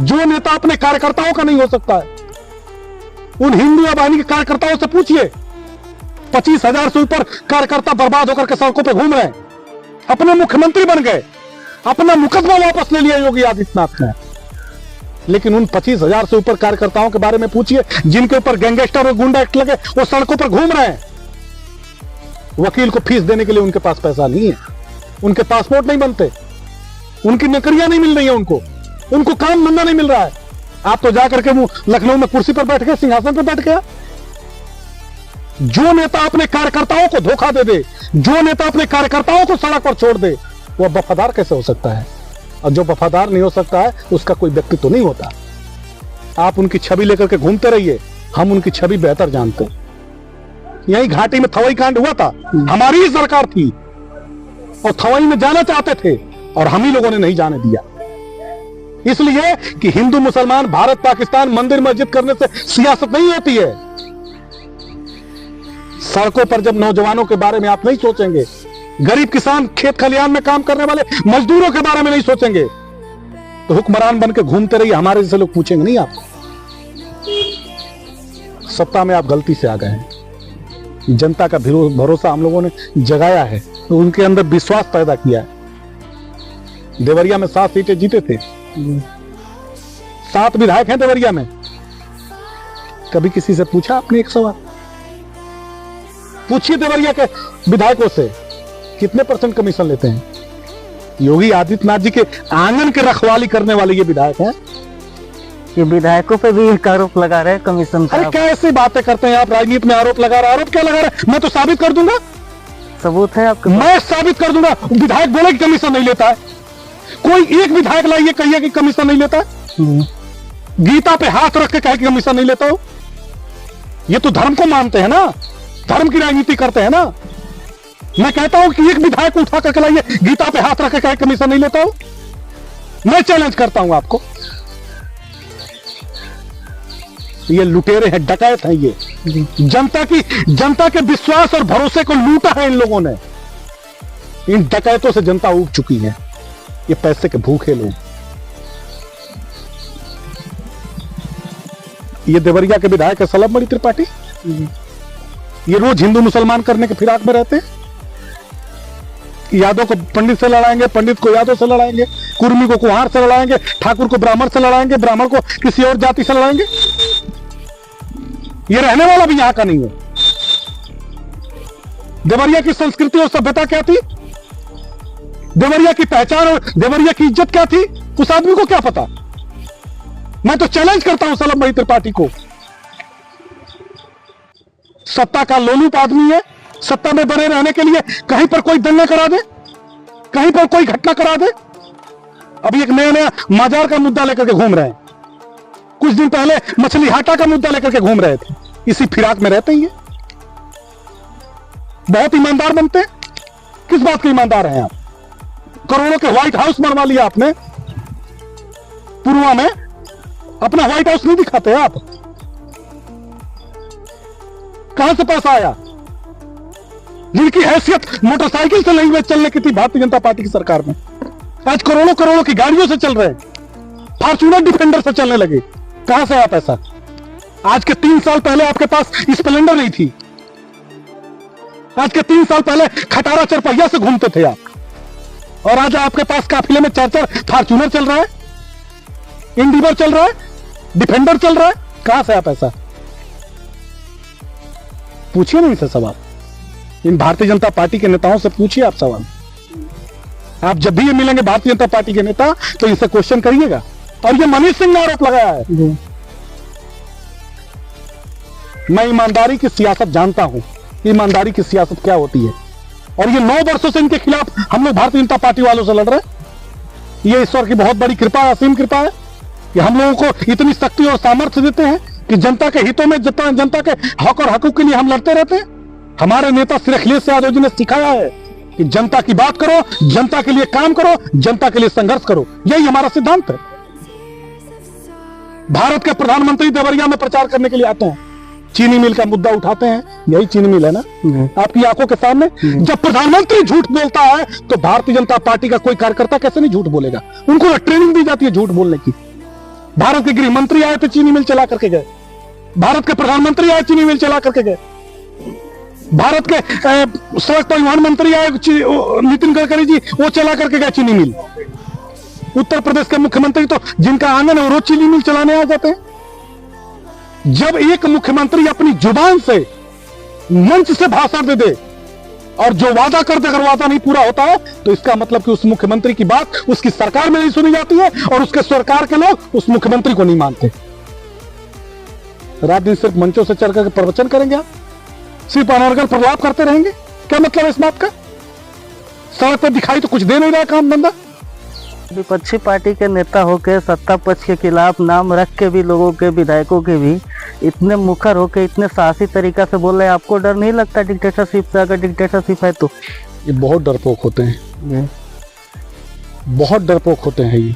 जो नेता अपने कार्यकर्ताओं का नहीं हो सकता है, उन हिंदू आबादी के कार्यकर्ताओं से पूछिए। 25,000 से ऊपर कार्यकर्ता बर्बाद होकर के सड़कों पर घूम रहे हैं, अपने मुख्यमंत्री बन गए, अपना मुकदमा वापस ले लिया योगी आदित्यनाथ ने। लेकिन उन 25,000 से ऊपर कार्यकर्ताओं के बारे में पूछिए जिनके ऊपर गैंगस्टर और गुंडा एक्ट लगे, वो सड़कों पर घूम रहे हैं। वकील को फीस देने के लिए उनके पास पैसा नहीं है, उनके पासपोर्ट नहीं बनते, उनकी नौकरियां नहीं मिल रही है, उनको काम धंधा नहीं मिल रहा है। आप तो जाकर के वो लखनऊ में कुर्सी पर बैठ गए, सिंहासन पर बैठ गया। जो नेता अपने कार्यकर्ताओं को धोखा दे, जो नेता अपने कार्यकर्ताओं को सड़क पर छोड़ दे, वह वफादार कैसे हो सकता है? और जो वफादार नहीं हो सकता है उसका कोई व्यक्तित्व तो नहीं होता। आप उनकी छवि लेकर के घूमते रहिए, हम उनकी छवि बेहतर जानते हैं। यही घाटी में थवई कांड हुआ था, हमारी ही सरकार थी और थवई में जाना चाहते थे और हम ही लोगों ने नहीं जाने दिया। इसलिए कि हिंदू मुसलमान, भारत पाकिस्तान, मंदिर मस्जिद करने से सियासत नहीं होती है। सड़कों पर जब नौजवानों के बारे में आप नहीं सोचेंगे, गरीब किसान, खेत खलिहान में काम करने वाले मजदूरों के बारे में नहीं सोचेंगे, तो हुक्मरान बन के घूमते रहिए। हमारे जैसे लोग पूछेंगे नहीं आपको। सत्ता में आप गलती से आ गए हैं। जनता का भरोसा हम लोगों ने जगाया है, तो उनके अंदर विश्वास पैदा किया है। देवरिया में 7 सीटें जीते थे, 7 विधायक हैं देवरिया में। कभी किसी से पूछा आपने? एक सवाल पूछिए देवरिया के विधायकों से, कितने % कमीशन लेते हैं? योगी आदित्यनाथ जी के आंगन के रखवाली करने वाले ये विधायक हैं। ये विधायकों पे भी एक आरोप लगा रहे हैं कमीशन का। अरे क्या ऐसी बातें करते हैं आप? राजनीति में आरोप लगा रहे हैं। आरोप क्या लगा रहे हैं? मैं तो साबित कर दूंगा, सबूत है आपके? मैं साबित कर दूंगा। विधायक बोले कि कमीशन नहीं लेता है, कोई एक विधायक लाइए, कहिए कि कमीशन नहीं लेता। गीता पे हाथ रख के कहे कि कमीशन नहीं लेता हो। ये तो धर्म को मानते हैं ना, धर्म की राजनीति करते हैं ना। मैं कहता हूं कि एक विधायक को उठा करके लाइए, गीता पे हाथ रख के कहे कमीशन नहीं लेता हो। मैं चैलेंज करता हूं आपको। ये लुटेरे हैं, डकैत हैं ये। जनता के विश्वास और भरोसे को लूटा है इन लोगों ने। इन डकैतों से जनता उब चुकी है। ये पैसे के भूखे लोग। ये देवरिया के विधायक है सलभ मणि त्रिपाठी। ये रोज हिंदू मुसलमान करने के फिराक में रहते हैं। यादव को पंडित से लड़ाएंगे, पंडित को यादव से लड़ाएंगे, कुर्मी को कुहार से लड़ाएंगे, ठाकुर को ब्राह्मण से लड़ाएंगे, ब्राह्मण को किसी और जाति से लड़ाएंगे। ये रहने वाला भी यहां का नहीं है। देवरिया की संस्कृति और सभ्यता क्या थी, देवरिया की पहचान और देवरिया की इज्जत क्या थी, उस आदमी को क्या पता। मैं तो चैलेंज करता हूं सलभ मणि त्रिपाठी को। सत्ता का लोलुप आदमी है। सत्ता में बने रहने के लिए कहीं पर कोई दंगा करा दे, कहीं पर कोई घटना करा दे। अभी एक नया माजार का मुद्दा लेकर के घूम रहे हैं। कुछ दिन पहले मछली हाटा का मुद्दा लेकर के घूम रहे थे। इसी फिराक में रहते ही है। बहुत ईमानदार बनते हैं। किस बात के ईमानदार हैं आप? करोड़ों के व्हाइट हाउस बनवा लिया आपने पुलवामा में। अपना व्हाइट हाउस नहीं दिखाते आप। कहां से पैसा आया? जिनकी हैसियत मोटरसाइकिल से नहीं चलने की थी भारतीय जनता पार्टी की सरकार में, आज करोड़ों करोड़ों की गाड़ियों से चल रहे हैं, फॉर्च्यूनर डिफेंडर से चलने लगे। कहां से आया पैसा? आज के 3 साल पहले आपके पास स्प्लेंडर नहीं थी। आज के 3 साल पहले खटारा चरपहिया से घूमते थे आप, और आज आपके पास काफिले में 4-4 फॉर्च्यूनर चल रहा है, इंडिवर चल रहा है, डिफेंडर चल रहा है। कहां से आया पैसा? पूछिए नहीं से सवाल। इन भारतीय जनता पार्टी के नेताओं से पूछिए आप सवाल। आप जब भी ये मिलेंगे भारतीय जनता पार्टी के नेता, तो इनसे क्वेश्चन करिएगा। और ये मनीष सिंह ने आरोप लगाया है। मैं ईमानदारी की सियासत जानता हूं, ईमानदारी की सियासत क्या होती है। और ये 9 वर्षों से इनके खिलाफ हम लोग भारतीय जनता पार्टी वालों से लड़ रहे हैं। ये ईश्वर की बहुत बड़ी कृपा है, असीम कृपा है कि हम लोगों को इतनी शक्ति और सामर्थ्य देते हैं कि जनता के हितों में, जनता के हक और हकूक के लिए हम लड़ते रहते हैं। हमारे नेता श्री अखिलेश यादव जी ने सिखाया है कि जनता की बात करो, जनता के लिए काम करो, जनता के लिए संघर्ष करो। यही हमारा सिद्धांत है। भारत के प्रधानमंत्री देवरिया में प्रचार करने के लिए आते हैं, चीनी मिल का मुद्दा उठाते हैं। यही चीनी मिल है ना आपकी आंखों के सामने। जब प्रधानमंत्री झूठ बोलता है तो भारतीय जनता पार्टी का कोई कार्यकर्ता कैसे नहीं झूठ बोलेगा? उनको ट्रेनिंग दी जाती है झूठ बोलने की। भारत के गृह मंत्री आए तो चीनी मिल चला करके गए, भारत के प्रधानमंत्री आए चीनी मिल चला करके गए, भारत के सड़क परिवहन मंत्री आए नितिन गडकरी जी, वो चला करके गए चीनी मिल। उत्तर प्रदेश के मुख्यमंत्री तो जिनका आंगन है वो रोज चीनी मिल चलाने आ जाते हैं। जब एक मुख्यमंत्री अपनी जुबान से मंच से भाषण दे दे और जो वादा कर दे, अगर वादा नहीं पूरा होता है तो इसका मतलब कि उस मुख्यमंत्री की बात उसकी सरकार में नहीं सुनी जाती है और उसके सरकार के लोग उस मुख्यमंत्री को नहीं मानते। रात दिन सिर्फ मंचों से चढ़ करके प्रवचन करेंगे आप, सिर्फ अनर्गल प्रलाप करते रहेंगे। क्या मतलब है इस बात का? सड़क पर दिखाई तो कुछ दे नहीं रहा काम धंधा। विपक्षी पार्टी के नेता होकर सत्ता पक्ष के खिलाफ नाम रख के भी लोगों के, विधायकों के भी इतने मुखर होकर इतने साहसी तरीका से बोल रहे हैं। आपको डर नहीं लगता डिक्टेटरशिप से? अगर डिक्टेटरशिप है तो ये बहुत डरपोक होते हैं, बहुत डरपोक होते हैं ये।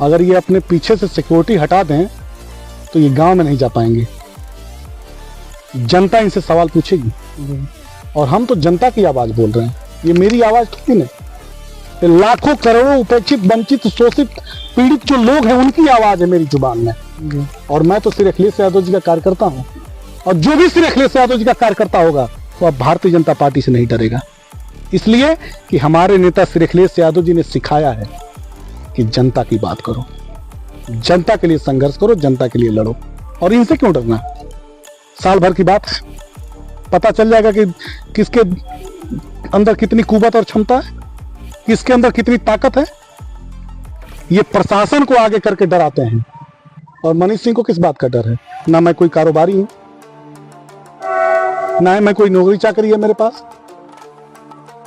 अगर ये अपने पीछे से सिक्योरिटी हटा दें तो ये गांव में नहीं जा पाएंगे। जनता इनसे सवाल पूछेगी और हम तो जनता की आवाज बोल रहे हैं। ये मेरी आवाज थोड़ी नहीं, लाखों करोड़ों उपेक्षित, वंचित, शोषित, पीड़ित जो लोग हैं उनकी आवाज है मेरी जुबान में। और मैं तो श्री अखिलेश यादव जी का कार्यकर्ता हूं, और जो भी श्री अखिलेश यादव जी का कार्यकर्ता होगा वो अब भारतीय जनता पार्टी से नहीं डरेगा। इसलिए कि हमारे नेता श्री अखिलेश यादव जी ने सिखाया है कि जनता की बात करो, जनता के लिए संघर्ष करो, जनता के लिए लड़ो। और इनसे क्यों डरना? साल भर की बात, पता चल जाएगा कि किसके अंदर कितनी कुवत और क्षमता है, किसके अंदर कितनी ताकत है। ये प्रशासन को आगे करके डराते हैं। और मनीष सिंह को किस बात का डर है? ना मैं कोई कारोबारी हूं, ना मैं कोई नौकरी चाकरी है मेरे पास।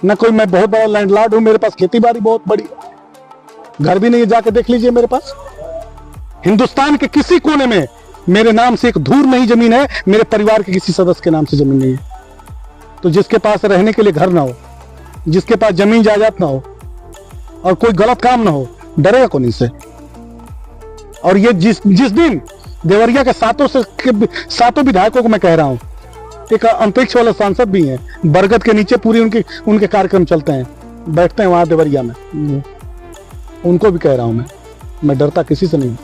न कोई मैं बहुत बड़ा लैंडलॉर्ड हूं, मेरे पास खेती बाड़ी बहुत बड़ी है, घर भी नहीं है, जाके देख लीजिए मेरे पास। हिंदुस्तान के किसी कोने में मेरे नाम से एक धूर नहीं जमीन है, मेरे परिवार के किसी सदस्य के नाम से जमीन नहीं है। तो जिसके पास रहने के लिए घर ना हो, जिसके पास जमीन जायदाद ना हो और कोई गलत काम ना हो, डरेगा कौन इनसे? और ये जिस दिन देवरिया के सातों विधायकों को मैं कह रहा हूं, एक अंतरिक्ष वाले सांसद भी हैं, बरगद के नीचे पूरी उनके कार्यक्रम चलते हैं, बैठते हैं वहां देवरिया में, उनको भी कह रहा हूं मैं डरता किसी से नहीं।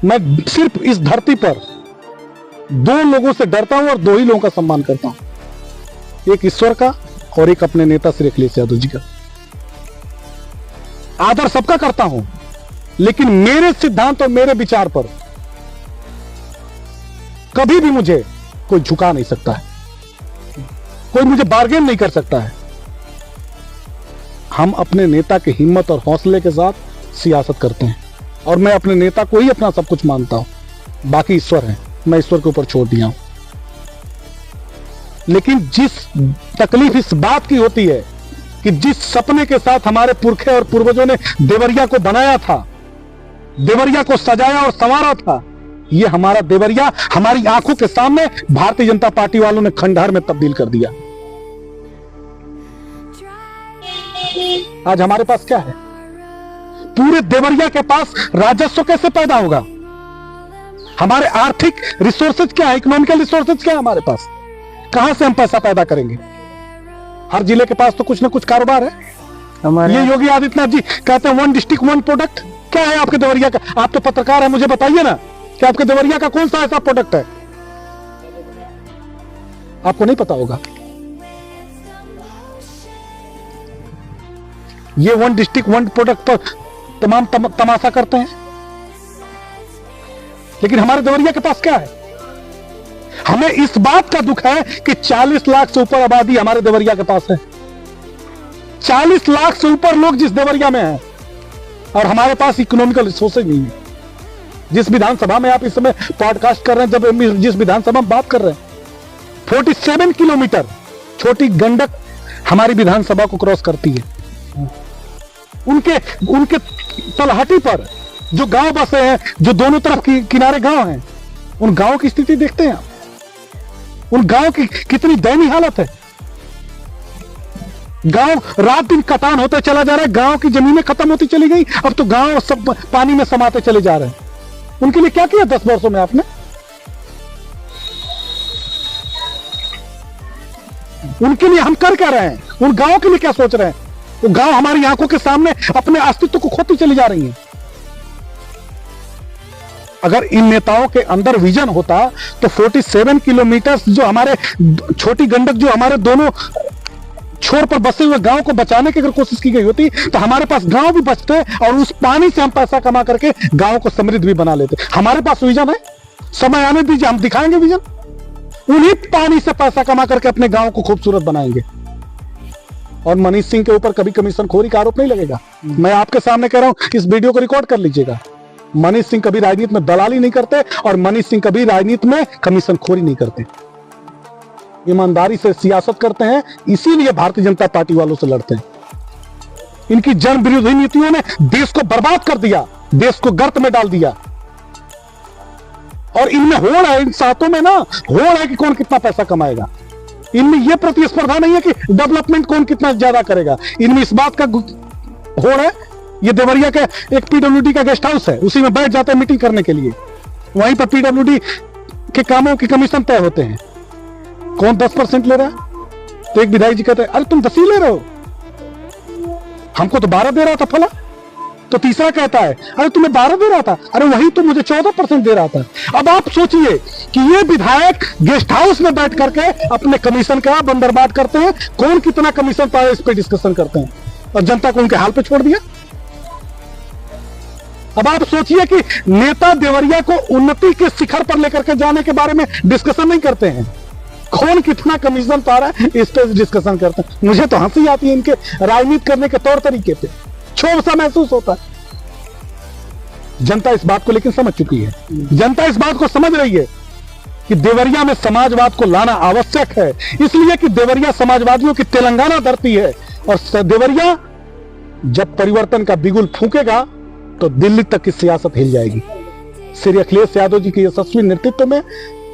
मैं सिर्फ इस धरती पर दो लोगों से डरता हूं और दो ही लोगों का सम्मान करता हूं, एक ईश्वर का और एक अपने नेता श्री अखिलेश यादव जी का। आदर सबका करता हूं, लेकिन मेरे सिद्धांत और मेरे विचार पर कभी भी मुझे कोई झुका नहीं सकता है, कोई मुझे बार्गेन नहीं कर सकता है। हम अपने नेता की हिम्मत और हौसले के साथ सियासत करते हैं और मैं अपने नेता को ही अपना सब कुछ मानता हूं, बाकी ईश्वर है, मैं ईश्वर के ऊपर छोड़ दिया हूं। लेकिन जिस तकलीफ इस बात की होती है कि जिस सपने के साथ हमारे पुरखे और पूर्वजों ने देवरिया को बनाया था, देवरिया को सजाया और संवारा था, ये हमारा देवरिया हमारी आंखों के सामने भारतीय जनता पार्टी वालों ने खंडहर में तब्दील कर दिया। आज हमारे पास क्या है? पूरे देवरिया के पास राजस्व कैसे पैदा होगा? हमारे आर्थिक रिसोर्सेज क्या है, इकोनॉमिकल रिसोर्सेज क्या है हमारे पास? कहां से हम पैसा पैदा करेंगे? हर जिले के पास तो कुछ ना कुछ कारोबार है। ये योगी आदित्यनाथ जी कहते हैं 1 डिस्ट्रिक्ट 1 प्रोडक्ट। क्या है आपके देवरिया का? आप तो पत्रकार है, मुझे बताइए ना कि आपके देवरिया का कौन सा ऐसा प्रोडक्ट है? आपको नहीं पता होगा। ये 1 डिस्ट्रिक्ट 1 प्रोडक्ट पर तमाम तमाशा करते हैं, लेकिन हमारे देवरिया के पास क्या है? हमें इस बात का दुख है कि 40 लाख से ऊपर आबादी हमारे देवरिया के पास है। 40 लाख से ऊपर लोग जिस देवरिया में हैं और हमारे पास इकोनॉमिकल रिसोर्सेज नहीं है। जिस विधानसभा में आप इस समय पॉडकास्ट कर रहे हैं, जब जिस विधानसभा में बात कर रहे हैं, 47 किलोमीटर छोटी गंडक हमारी विधानसभा को क्रॉस करती है। उनके तलहटी पर जो गांव बसे हैं, जो दोनों तरफ किनारे गांव हैं, उन गांव की स्थिति देखते हैं आप? उन गांव की कितनी दयनीय हालत है। गांव रात दिन कटान होता चला जा रहा है, गांव की जमीनें खत्म होती चली गई, अब तो गांव सब पानी में समाते चले जा रहे हैं। उनके लिए क्या किया 10 वर्षों में आपने? उनके लिए हम कर क्या रहे हैं? उन गांव के लिए क्या सोच रहे हैं? वो गांव हमारी आंखों के सामने अपने अस्तित्व को खोती चली जा रही है। अगर इन नेताओं के अंदर विजन होता तो 47 किलोमीटर जो हमारे छोटी गंडक, जो हमारे दोनों छोर पर बसे हुए गांव को बचाने की अगर कोशिश की गई होती तो हमारे पास गांव भी बचते और उस पानी से हम पैसा कमा करके गांव को समृद्ध भी बना लेते। हमारे पास विजन है, समय आने दीजिए, हम दिखाएंगे विजन। उन्हीं पानी से पैसा कमा करके अपने गांव को खूबसूरत बनाएंगे। और मनीष सिंह के ऊपर कभी कमीशन खोरी का आरोप नहीं लगेगा। मैं आपके सामने कह रहा हूं, इस वीडियो को रिकॉर्ड कर लीजिएगा। मनीष सिंह कभी राजनीति में दलाली नहीं करते और मनीष सिंह कभी राजनीति में कमीशन खोरी नहीं करते। ईमानदारी से सियासत करते हैं, इसीलिए भारतीय जनता पार्टी वालों से लड़ते हैं। इनकी जन विरोधी नीतियों ने देश को बर्बाद कर दिया, देश को गर्त में डाल दिया। और इनमें होड़ है, इन सातों में ना होड़ है कि कौन कितना पैसा कमाएगा। इनमें यह प्रतिस्पर्धा नहीं है कि डेवलपमेंट कौन कितना ज्यादा करेगा। इनमें इस बात का होड़ है। ये देवरिया के एक पीडब्ल्यूडी का गेस्ट हाउस है, उसी में बैठ जाते हैं मीटिंग करने के लिए। वहीं पर पीडब्ल्यूडी के कामों की कमीशन तय होते हैं। कौन 10% ले रहा है? तो एक विधायक जी कहते हैं, अरे तुम 10 ही ले रहे हो, हमको तो 12 दे रहा था फला। तो तीसरा कहता है, अरे तुम्हें 12 दे रहा था, अरे वही तो मुझे 14% दे रहा था। अब आप सोचिए कि ये विधायक गेस्ट हाउस में बैठ करके अपने कमीशन का बंदरबाट करते हैं, कौन कितना कमीशन पाए इस पे डिस्कशन करते हैं, और जनता को उनके हाल पे छोड़ दिया। अब आप सोचिए कि नेता देवरिया को उन्नति के शिखर पर लेकर के जाने के बारे में डिस्कशन नहीं करते हैं, कौन कितना कमीशन पा रहा है इस पे डिस्कशन करते हैं। मुझे तो हंसी आती है इनके राजनीति करने के तौर तरीके पे, क्षोभ सा महसूस होता है। जनता इस बात को लेकिन समझ चुकी है। जनता इस बात को समझ रही है कि देवरिया में समाजवाद को लाना आवश्यक है, इसलिए कि देवरिया समाजवादियों की तेलंगाना धरती है और देवरिया जब परिवर्तन का बिगुल फूकेगा तो दिल्ली तक की सियासत हिल जाएगी। श्री अखिलेश यादव जी के यशस्वी नेतृत्व में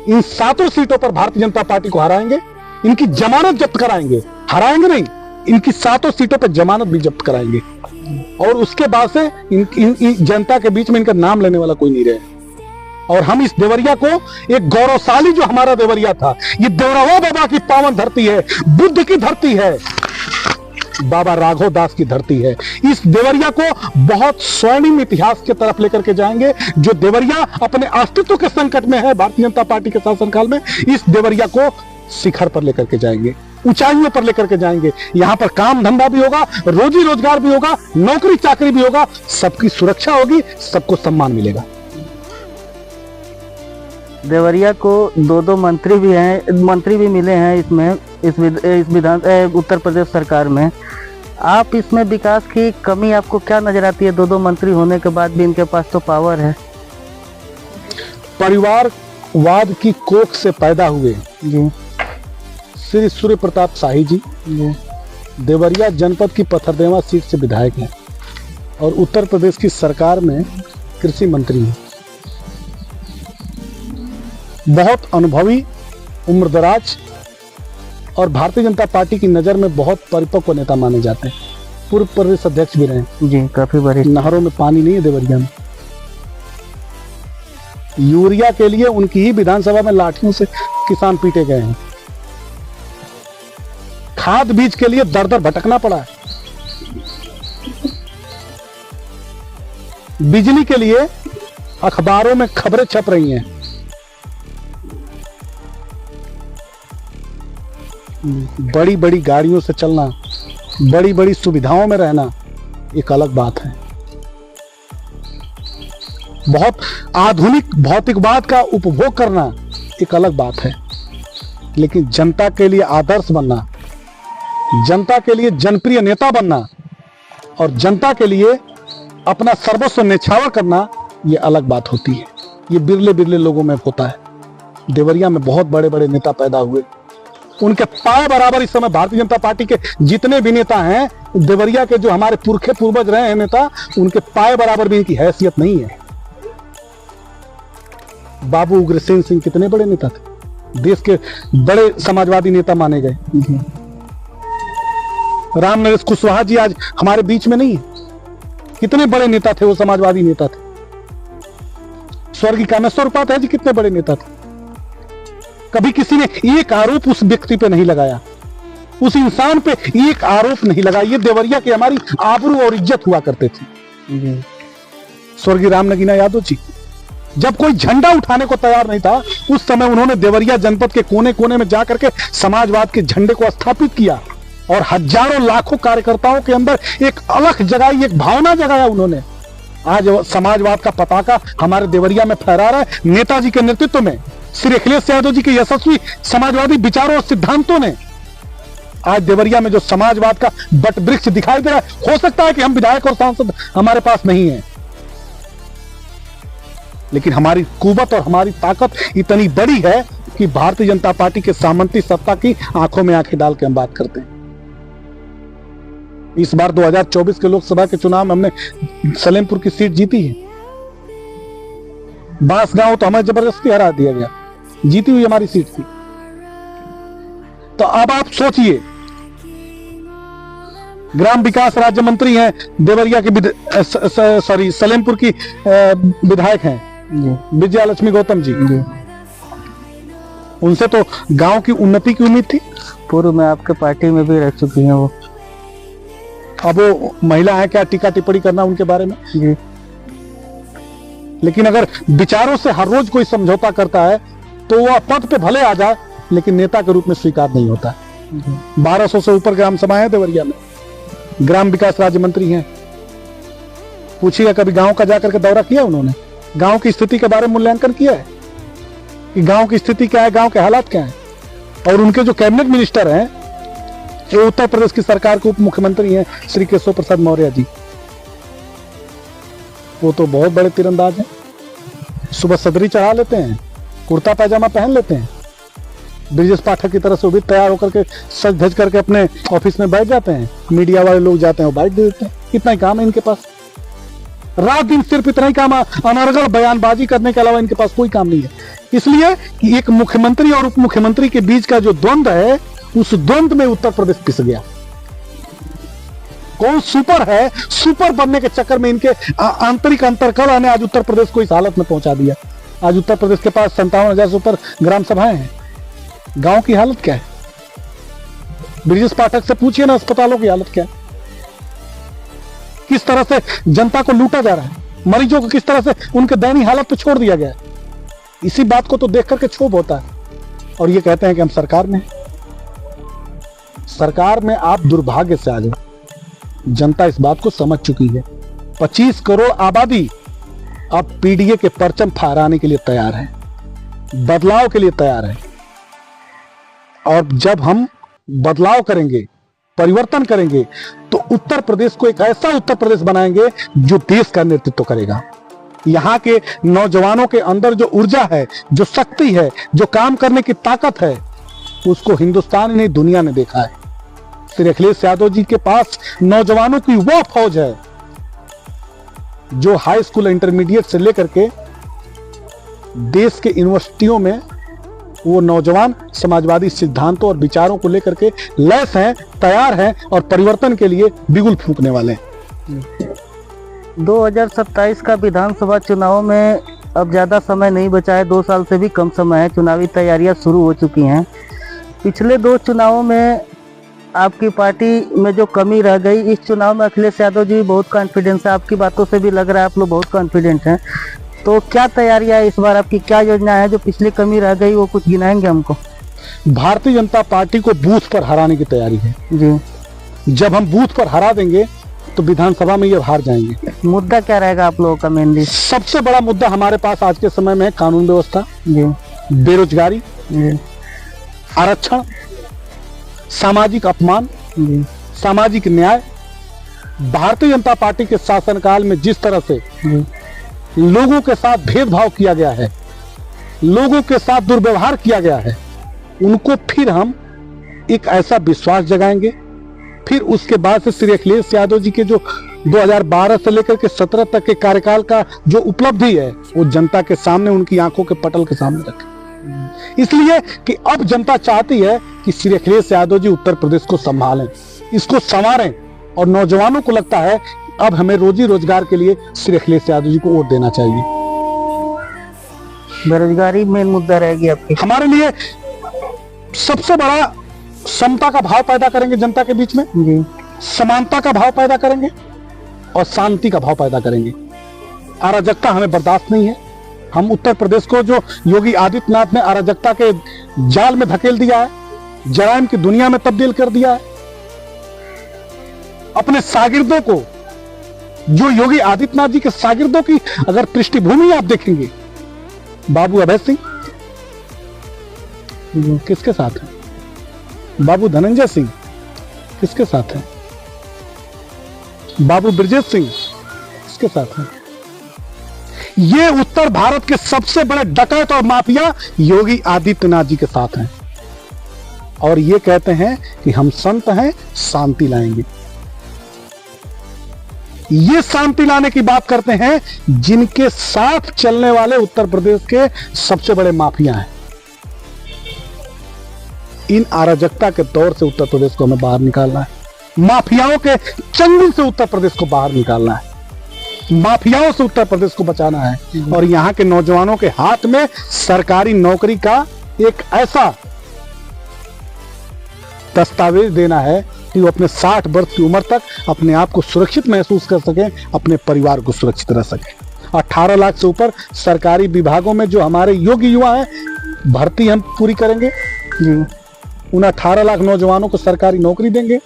इन 7 सीटों पर भारतीय जनता पार्टी को हराएंगे, इनकी जमानत जब्त कराएंगे, हराएंगे नहीं, इनकी 7 सीटों पर जमानत भी जब्त कराएंगे और उसके बाद से इन जनता के बीच में इनका नाम लेने वाला कोई नहीं रहे। और हम इस देवरिया को एक गौरवशाली जो हमारा देवरिया था, ये देवरावा बाबा की पावन धरती है, बुद्ध की धरती है, बाबा राघव दास की धरती है। इस देवरिया को बहुत स्वर्णिम इतिहास की तरफ लेकर के जाएंगे। जो देवरिया अपने अस्तित्व के संकट में है भारतीय जनता पार्टी के शासनकाल में, इस देवरिया को शिखर पर लेकर के जाएंगे, ऊंचाइयों पर लेकर के जाएंगे। यहां पर काम धंधा भी होगा, रोजी रोजगार भी होगा, नौकरी चाकरी भी होगा, सबकी सुरक्षा होगी, सबको सम्मान मिलेगा। देवरिया को 2 मंत्री भी हैं, मंत्री भी मिले हैं इसमें, इस विधान उत्तर प्रदेश सरकार में। आप इसमें विकास की कमी आपको क्या नजर आती है? 2 मंत्री होने के बाद भी इनके पास तो पावर है। परिवारवाद की कोख से पैदा हुए जी श्री सूर्य प्रताप शाही जी देवरिया जनपद की पथरदेवा सीट से विधायक हैं और उत्तर प्रदेश की सरकार में कृषि मंत्री हैं। बहुत अनुभवी, उम्रदराज और भारतीय जनता पार्टी की नजर में बहुत परिपक्व नेता माने जाते हैं। पूर्व प्रदेश अध्यक्ष भी रहे जी, काफी बड़ी। नहरों में पानी नहीं है देवरिया में। यूरिया के लिए उनकी ही विधानसभा में लाठियों से किसान पीटे गए हैं। खाद बीज के लिए दर दर भटकना पड़ा है। बिजली के लिए अखबारों में खबरें छप रही हैं। बड़ी बड़ी गाड़ियों से चलना, बड़ी बड़ी सुविधाओं में रहना एक अलग बात है। बहुत आधुनिक भौतिकवाद का उपभोग करना एक अलग बात है। लेकिन जनता के लिए आदर्श बनना, जनता के लिए जनप्रिय नेता बनना और जनता के लिए अपना सर्वस्व न्यौछावर करना, ये अलग बात होती है। ये बिरले बिरले लोगों में होता है। देवरिया में बहुत बड़े बड़े नेता पैदा हुए, उनके पाए बराबर इस समय भारतीय जनता पार्टी के जितने भी नेता हैं, देवरिया के जो हमारे पुरखे पूर्वज रहे हैं नेता, उनके पाए बराबर भी इनकी हैसियत नहीं है। बाबू उग्रसेन सिंह कितने बड़े नेता थे, देश के बड़े समाजवादी नेता माने गए। राम नरेश कुशवाहा जी आज हमारे बीच में नहीं है, कितने बड़े नेता थे वो, समाजवादी नेता थे। स्वर्गीय कामेश्वर उपाध्याय जी कितने बड़े नेता थे। कभी किसी ने एक आरोप उस व्यक्ति पे नहीं लगाया, उस इंसान पे एक आरोप नहीं लगाया। ये देवरिया की हमारी आबरू और इज्जत हुआ करते थे। स्वर्गीय राम नगीना यादव जी जब कोई झंडा उठाने को तैयार नहीं था, उस समय उन्होंने देवरिया जनपद के कोने कोने में जाकर के समाजवाद के झंडे को स्थापित किया और हजारों लाखों कार्यकर्ताओं के अंदर एक अलग जगाई, एक भावना जगाया उन्होंने। आज समाजवाद का पताका हमारे देवरिया में फहरा रहा है नेताजी के नेतृत्व में। श्री अखिलेश यादव जी के यशस्वी समाजवादी विचारों और सिद्धांतों ने आज देवरिया में जो समाजवाद का बट वृक्ष दिखाई दे रहा है। हो सकता है कि हम विधायक और सांसद हमारे पास नहीं है, लेकिन हमारी कुवत और हमारी ताकत इतनी बड़ी है कि भारतीय जनता पार्टी के सामंती सत्ता की आंखों में आंखें डाल के हम बात करते हैं। इस बार 2024 के लोकसभा के चुनाव में हमने सलेमपुर की सीट जीती है। बांसगांव तो हमें जबरदस्ती हरा दिया गया, जीती हुई हमारी सीट थी। तो अब आप सोचिए, ग्राम विकास राज्य मंत्री हैं, देवरिया की सलेमपुर की विधायक हैं विजया लक्ष्मी गौतम जी। उनसे तो गांव की उन्नति की उम्मीद थी। पूर्व में आपके पार्टी में भी रह चुकी हैं वो। अब वो महिला है, क्या टीका टिप्पणी करना उनके बारे में जी। लेकिन अगर विचारों से हर रोज कोई समझौता करता है तो वह पद पे भले आ जाए, लेकिन नेता के रूप में स्वीकार नहीं होता। 1200 से ऊपर ग्राम सभाएं हैं देवरिया में, ग्राम विकास राज्य मंत्री हैं। पूछिएगा कभी गांव का जाकर के दौरा किया उन्होंने? गांव की स्थिति के बारे में मूल्यांकन किया है कि गांव की स्थिति क्या है, गांव के हालात क्या है? और उनके जो कैबिनेट मिनिस्टर हैं, जो उत्तर प्रदेश की सरकार के उप मुख्यमंत्री हैं श्री केशव प्रसाद मौर्य जी, वो तो बहुत बड़े तीरंदाज हैं। सुबह सदरी चढ़ा लेते हैं, कुर्ता पैजामा पहन लेते हैं ब्रिजेश पाठक की तरह से वो भी तैयार होकर के सज धज करके अपने ऑफिस में बैठ जाते हैं, मीडिया वाले लोग जाते हैं वो बाइट दे देते हैं। इतना ही काम है इनके पास, रात दिन सिर्फ इतना ही काम, अनर्गल बयानबाजी करने के अलावा इनके पास कोई काम नहीं है। इसलिए कि एक मुख्यमंत्री और उप मुख्यमंत्री के बीच का जो द्वंद्व है, उस द्वंद्व में उत्तर प्रदेश पिस गया। कौन सुपर है, सुपर बनने के चक्कर में इनके आंतरिक अंतरकलह ने आज उत्तर प्रदेश को इस हालत में पहुंचा दिया। आज उत्तर प्रदेश के पास 57,000 से ऊपर ग्राम सभाएं हैं। गांव की हालत क्या है? ब्रिजेश पाठक से पूछिए ना, अस्पतालों की हालत क्या है, किस तरह से जनता को लूटा जा रहा है, मरीजों को किस तरह से उनके दयनीय हालत पे छोड़ दिया गया है। इसी बात को तो देख करके क्षोभ होता है। और ये कहते हैं कि हम सरकार में, सरकार में आप दुर्भाग्य से आ जाओ। जनता इस बात को समझ चुकी है। 25 करोड़ आबादी अब पीडीए के परचम फहराने के लिए तैयार है, बदलाव के लिए तैयार है। और जब हम बदलाव करेंगे, परिवर्तन करेंगे, तो उत्तर प्रदेश को एक ऐसा उत्तर प्रदेश बनाएंगे जो देश का नेतृत्व करेगा। यहाँ के नौजवानों के अंदर जो ऊर्जा है, जो शक्ति है, जो काम करने की ताकत है, उसको हिंदुस्तान नहीं दुनिया ने देखा है। श्री अखिलेश यादव जी के पास नौजवानों की वो फौज है जो हाई स्कूल इंटरमीडिएट से लेकर के देश के यूनिवर्सिटियों में वो नौजवान समाजवादी सिद्धांतों और विचारों को लेकर के लैस हैं, तैयार हैं और परिवर्तन के लिए बिगुल फूंकने वाले हैं। 2027 का विधानसभा चुनाव में अब ज़्यादा समय नहीं बचा है, 2 साल से भी कम समय है। चुनावी तैयारियां शुरू हो चुकी हैं। पिछले 2 चुनावों में आपकी पार्टी में जो कमी रह गई, इस चुनाव में अखिलेश यादव जी भी बहुत कॉन्फिडेंस है। आपकी बातों से भी लग रहा है आप लोग बहुत कॉन्फिडेंट हैं। तो क्या तैयारियां है इस बार आपकी, क्या योजना है? जो पिछली कमी रह गई वो कुछ गिनाएंगे हमको? भारतीय जनता पार्टी को बूथ पर हराने की तैयारी है जी। जब हम बूथ पर हरा देंगे तो विधानसभा में ये हार जाएंगे। मुद्दा क्या रहेगा आप लोगों का मेनली? सबसे बड़ा मुद्दा हमारे पास आज के समय में कानून व्यवस्था जी, बेरोजगारी जी, आरक्षण, सामाजिक अपमान जी, सामाजिक न्याय। भारतीय जनता पार्टी के शासनकाल में जिस तरह से जी, लोगों के साथ भेदभाव किया गया है, लोगों के साथ दुर्व्यवहार किया गया है, उनको फिर हम एक ऐसा विश्वास जगाएंगे। फिर उसके बाद से श्री अखिलेश यादव जी के जो 2012 से लेकर के 17 तक के कार्यकाल का जो उपलब्धि है, वो जनता के सामने, उनकी आंखों के पटल के सामने रखें। इसलिए कि अब जनता चाहती है कि श्री अखिलेश यादव जी उत्तर प्रदेश को संभालें, इसको संवारें। और नौजवानों को लगता है अब हमें रोजी रोजगार के लिए श्री अखिलेश यादव जी को वोट देना चाहिए। बेरोजगारी मेन मुद्दा रहेगी आपकी। हमारे लिए सबसे बड़ा समता का भाव पैदा करेंगे जनता के बीच में, जी, समानता का भाव पैदा करेंगे और शांति का भाव पैदा करेंगे। अराजकता हमें बर्दाश्त नहीं है। हम उत्तर प्रदेश को जो योगी आदित्यनाथ ने अराजकता के जाल में धकेल दिया है, जराइम की दुनिया में तब्दील कर दिया है, अपने शागिर्दों को, जो योगी आदित्यनाथ जी के शागिर्दों की अगर पृष्ठभूमि आप देखेंगे, बाबू अभय सिंह किसके साथ है, बाबू धनंजय सिंह किसके साथ है, बाबू ब्रजेश सिंह किसके साथ है। ये उत्तर भारत के सबसे बड़े डकैत और माफिया योगी आदित्यनाथ जी के साथ हैं। और ये कहते हैं कि हम संत हैं, शांति लाएंगे। ये शांति लाने की बात करते हैं जिनके साथ चलने वाले उत्तर प्रदेश के सबसे बड़े माफिया हैं। इन अराजकता के दौर से उत्तर प्रदेश को हमें बाहर निकालना है। माफियाओं के चंगुल से उत्तर प्रदेश को बाहर निकालना है। माफियाओं से उत्तर प्रदेश को बचाना है। और यहाँ के नौजवानों के हाथ में सरकारी नौकरी का एक ऐसा दस्तावेज देना है कि वो अपने 60 वर्ष की उम्र तक अपने आप को सुरक्षित महसूस कर सकें, अपने परिवार को सुरक्षित रह सकें। 18 लाख से ऊपर सरकारी विभागों में जो हमारे योग्य युवा हैं, भर्ती हम पूरी करेंगे जी। उन 18 लाख नौजवानों को सरकारी नौकरी देंगे।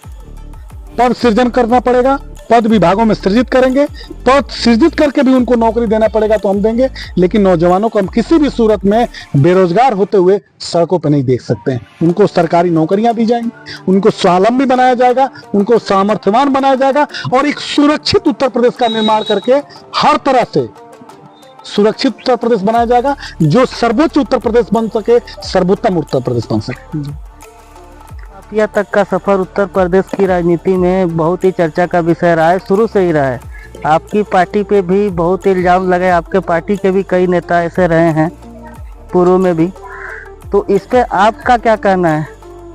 पद सृजन करना पड़ेगा, पद विभागों में सृजित करेंगे। पद सृजित करके भी उनको नौकरी देना पड़ेगा तो हम देंगे। लेकिन नौजवानों को हम किसी भी सूरत में बेरोजगार होते हुए सड़कों पर नहीं देख सकते हैं। उनको सरकारी नौकरियां दी जाएंगी, उनको स्वावलंबी बनाया जाएगा, उनको सामर्थ्यवान बनाया जाएगा और एक सुरक्षित उत्तर प्रदेश का निर्माण करके हर तरह से सुरक्षित उत्तर प्रदेश बनाया जाएगा, जो सर्वोच्च उत्तर प्रदेश बन सके, सर्वोत्तम उत्तर प्रदेश बन सके। माफिया तक का सफर उत्तर प्रदेश की राजनीति में बहुत ही चर्चा का विषय रहा है, शुरू से ही रहा है। आपकी पार्टी पे भी बहुत इल्जाम लगे, आपके पार्टी के भी कई नेता ऐसे रहे हैं पूर्व में भी, तो इस पे आपका क्या कहना है?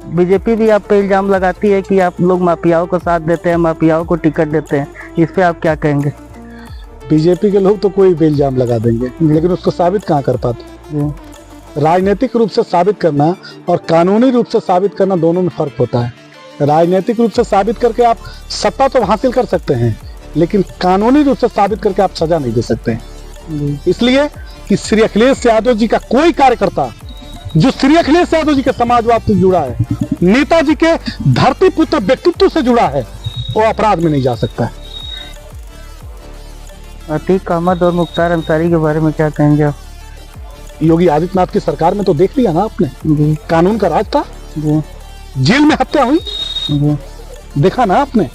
बीजेपी भी आप पे इल्जाम लगाती है कि आप लोग माफियाओं को साथ देते हैं, माफियाओं को टिकट देते हैं, इस पे आप क्या कहेंगे? बीजेपी के लोग तो कोई भी इल्जाम लगा देंगे, लेकिन उसको साबित कहाँ कर पाते। राजनीतिक रूप से साबित करना और कानूनी रूप से साबित करना, दोनों में फर्क होता है। राजनीतिक रूप से साबित करके आप सत्ता तो हासिल कर सकते हैं, लेकिन कानूनी रूप से साबित करके आप सजा नहीं दे सकते हैं। इसलिए कि श्री अखिलेश यादव जी का कोई कार्यकर्ता जो श्री अखिलेश यादव जी के समाजवाद से जुड़ा है, नेताजी के धरती पुत्र व्यक्तित्व से जुड़ा है, वो अपराध में नहीं जा सकता है। अतीक अहमद और मुख्तार अंसारी के बारे में क्या कहेंगे आप? योगी आदित्यनाथ की सरकार में तो देख लिया ना आपने, जी कानून का राज था, जी जेल में हत्या हुई, जी देखा ना आपने।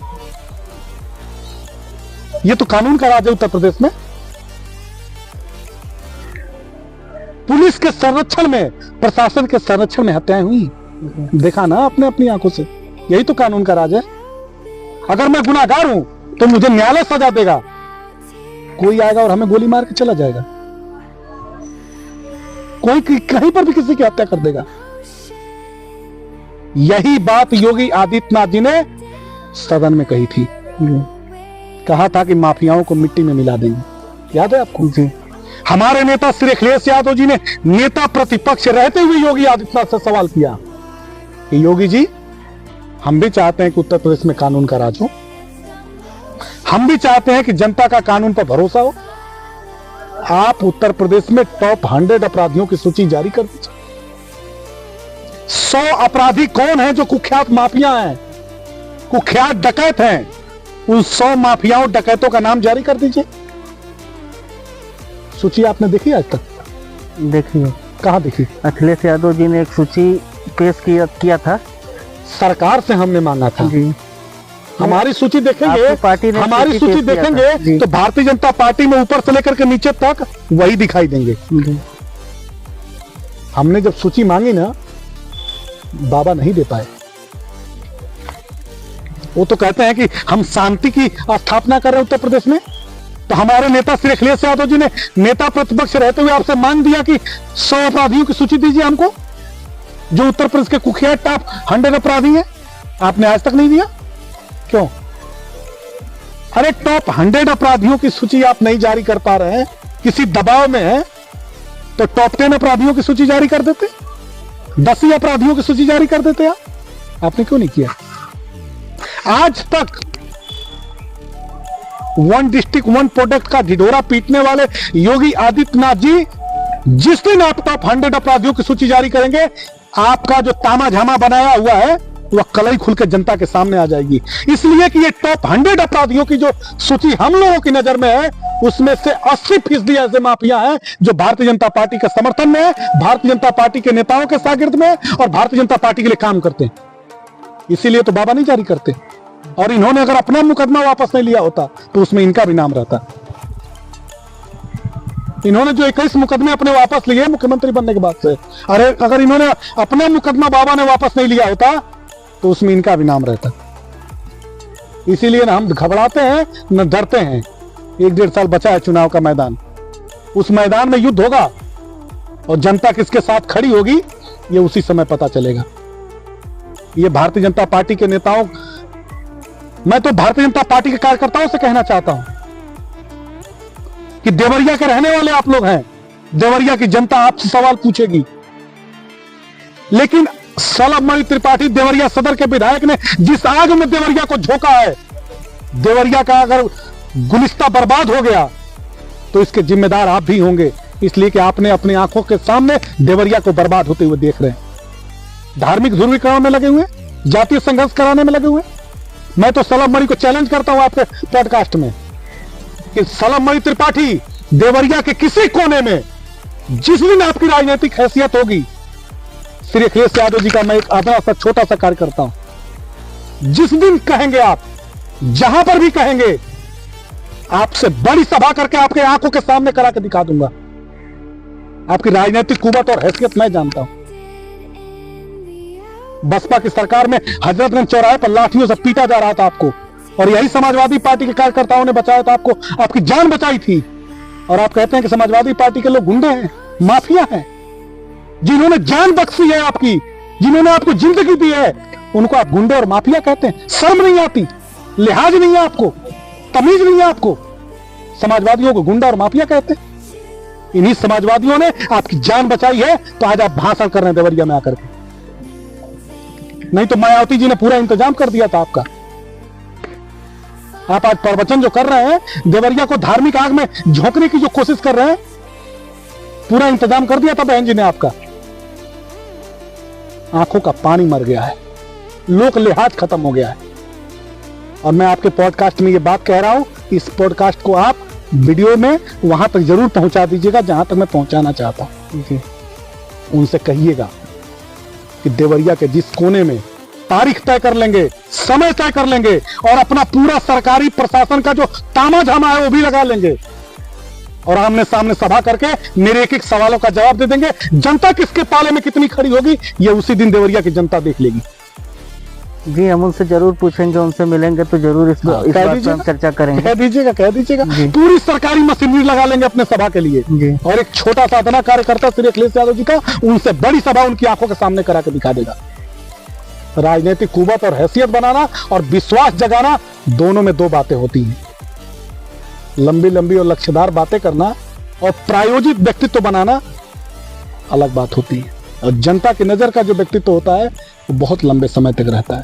ये तो कानून का राज है उत्तर प्रदेश में। पुलिस के संरक्षण में, प्रशासन के संरक्षण में हत्याएं हुई, देखा ना आपने अपनी आंखों से। यही तो कानून का राज है। अगर मैं गुनाहगार हूं तो मुझे न्यायालय सजा देगा, कोई आएगा और हमें गोली मार के चला जाएगा, कोई कहीं पर भी किसी की हत्या कर देगा। यही बात योगी आदित्यनाथ जी ने सदन में कही थी, कहा था कि माफियाओं को मिट्टी में मिला देंगे, याद है आपको? जी। हमारे नेता श्री अखिलेश यादव जी ने नेता प्रतिपक्ष रहते हुए योगी आदित्यनाथ से सवाल किया कि योगी जी, हम भी चाहते हैं कि उत्तर प्रदेश में कानून का राज हो, हम भी चाहते हैं कि जनता का कानून पर भरोसा हो, आप उत्तर प्रदेश में टॉप 100 अपराधियों की सूची जारी कर दीजिए। 100 अपराधी कौन हैं जो कुख्यात माफिया हैं, कुख्यात डकैत हैं, उन 100 माफियाओं डकैतों का नाम जारी कर दीजिए। सूची आपने देखी आज तक? देखिए, कहां देखी? अखिलेश यादव जी ने एक सूची पेश किया था, सरकार से हमने मांगा था। जी। हमारी सूची देखेंगे, आपकी पार्टी ने हमारी सूची पेश किया था। देखेंगे जी। तो भारतीय जनता पार्टी में ऊपर से लेकर के नीचे तक वही दिखाई देंगे। जी। हमने जब सूची मांगी ना, बाबा नहीं दे पाए। वो तो कहते हैं कि हम शांति की स्थापना कर रहे हैं उत्तर प्रदेश में, तो हमारे नेता श्री अखिलेश यादव जी ने नेता प्रतिपक्ष रहते हुए आपसे मांग दिया कि 100 अपराधियों की सूची दीजिए हमको, जो उत्तर प्रदेश के कुख्यात टॉप 100 अपराधी हैं। आपने आज तक नहीं दिया, क्यों? अरे टॉप 100 अपराधियों की सूची आप नहीं जारी कर पा रहे हैं, किसी दबाव में है, तो टॉप 10 अपराधियों की सूची जारी कर देते, 10 ही अपराधियों की सूची जारी कर देते आपने क्यों नहीं किया? आज तक 1 डिस्ट्रिक्ट 1 प्रोडक्ट का ढिढोरा पीटने वाले योगी आदित्यनाथ जी, जिस दिन आप टॉप 100 अपराधियों की सूची जारी करेंगे, आपका जो तामा झामा बनाया हुआ है वह कलई खुल के जनता के सामने आ जाएगी। इसलिए कि ये टॉप 100 अपराधियों की जो सूची हम लोगों की नजर में है, उसमें से 80% ऐसे माफिया हैं जो भारतीय जनता पार्टी के समर्थन में है, भारतीय जनता पार्टी के नेताओं के शागिर्द में और भारतीय जनता पार्टी के लिए काम करते हैं। इसीलिए तो बाबा नहीं जारी करते। और इन्होंने अगर अपना मुकदमा वापस नहीं लिया होता तो उसमें इनका भी नाम रहता। इन्होंने जो 21 मुकदमे अपने वापस लिए मुख्यमंत्री बनने के बाद से, अरे अगर इन्होंने अपना मुकदमा बाबा ने वापस नहीं लिया होता तो उसमें इनका भी नाम रहता। इसीलिए ना हम घबराते हैं न डरते हैं। 1-1.5 साल बचा है चुनाव का मैदान, उस मैदान में युद्ध होगा और जनता किसके साथ खड़ी होगी ये उसी समय पता चलेगा। ये भारतीय जनता पार्टी के नेताओं, मैं तो भारतीय जनता पार्टी के कार्यकर्ताओं से कहना चाहता हूं कि देवरिया के रहने वाले आप लोग हैं, देवरिया की जनता आपसे सवाल पूछेगी, लेकिन सलभमणि त्रिपाठी देवरिया सदर के विधायक ने जिस आग में देवरिया को झोंका है, देवरिया का अगर गुलिस्ता बर्बाद हो गया तो इसके जिम्मेदार आप भी होंगे, इसलिए कि आपने अपनी आंखों के सामने देवरिया को बर्बाद होते हुए देख रहे हैं। धार्मिक ध्रुवीकरण में लगे हुए, जातीय संघर्ष कराने में लगे हुए। मैं तो सलभमणि को चैलेंज करता हूं आपके पॉडकास्ट में कि सलभमणि त्रिपाठी देवरिया के किसी कोने में जिस दिन आपकी राजनीतिक हैसियत होगी, श्री अखिलेश यादव जी का मैं एक आधा सा छोटा सा कार्य करता हूं, जिस दिन कहेंगे आप, जहां पर भी कहेंगे आपसे बड़ी सभा करके आपके आंखों के सामने करा के दिखा दूंगा। आपकी राजनीतिक कुवत और हैसियत मैं जानता हूं। बसपा की सरकार में हजरतगंज चौराहे पर लाठियों से पीटा जा रहा था आपको, और यही समाजवादी पार्टी के कार्यकर्ताओं ने बचाया था आपको, आपकी जान बचाई थी। और आप कहते हैं कि समाजवादी पार्टी के लोग गुंडे हैं, माफिया हैं। जिन्होंने जान बख्शी है आपकी, जिन्होंने आपको जिंदगी दी है, उनको आप गुंडे और माफिया कहते हैं। शर्म नहीं आती, लिहाज नहीं है आपको, तमीज नहीं है आपको। समाजवादियों को गुंडा और माफिया कहते हैं। इन्हीं समाजवादियों ने आपकी जान बचाई है, तो आज आप भाषण कर रहे हैं देवरिया में आकर के। नहीं तो मायावती जी ने पूरा इंतजाम कर दिया था आपका। आप आज प्रवचन जो कर रहे हैं, देवरिया को धार्मिक आग में झोंकने की जो कोशिश कर रहे हैं, पूरा इंतजाम कर दिया था बहन जी ने आपका। आंखों का पानी मर गया है, लोक लिहाज खत्म हो गया है। और मैं आपके पॉडकास्ट में ये बात कह रहा हूं, इस पॉडकास्ट को आप वीडियो में वहां तक जरूर पहुंचा दीजिएगा जहां तक मैं पहुंचाना चाहता हूं। उनसे कहिएगा कि देवरिया के जिस कोने में तारीख तय कर लेंगे, समय तय कर लेंगे, और अपना पूरा सरकारी प्रशासन का जो तामाझामा है वो भी लगा लेंगे, और आमने सामने सभा करके मेरे एक एक सवालों का जवाब दे देंगे। जनता किसके पाले में कितनी खड़ी होगी, ये उसी दिन देवरिया की जनता देख लेगी। जी, हम उनसे जरूर पूछेंगे, उनसे मिलेंगे तो जरूर इस बात पर हम चर्चा करेंगे। कह दीजिएगा पूरी सरकारी मशीनरी लगा लेंगे अपने सभा के लिए। और एक छोटा सा अदना कार्यकर्ता श्री अखिलेश यादव जी का उनसे बड़ी सभा उनकी आंखों के सामने करा के दिखा देगा। राजनीतिक कुवत और हैसियत बनाना और विश्वास जगाना, दोनों में दो बातें होती हैं। लंबी लंबी और लक्ष्यदार बातें करना और प्रायोजित व्यक्तित्व बनाना अलग बात होती है। और जनता की नजर का जो व्यक्तित्व होता है वो बहुत लंबे समय तक रहता है।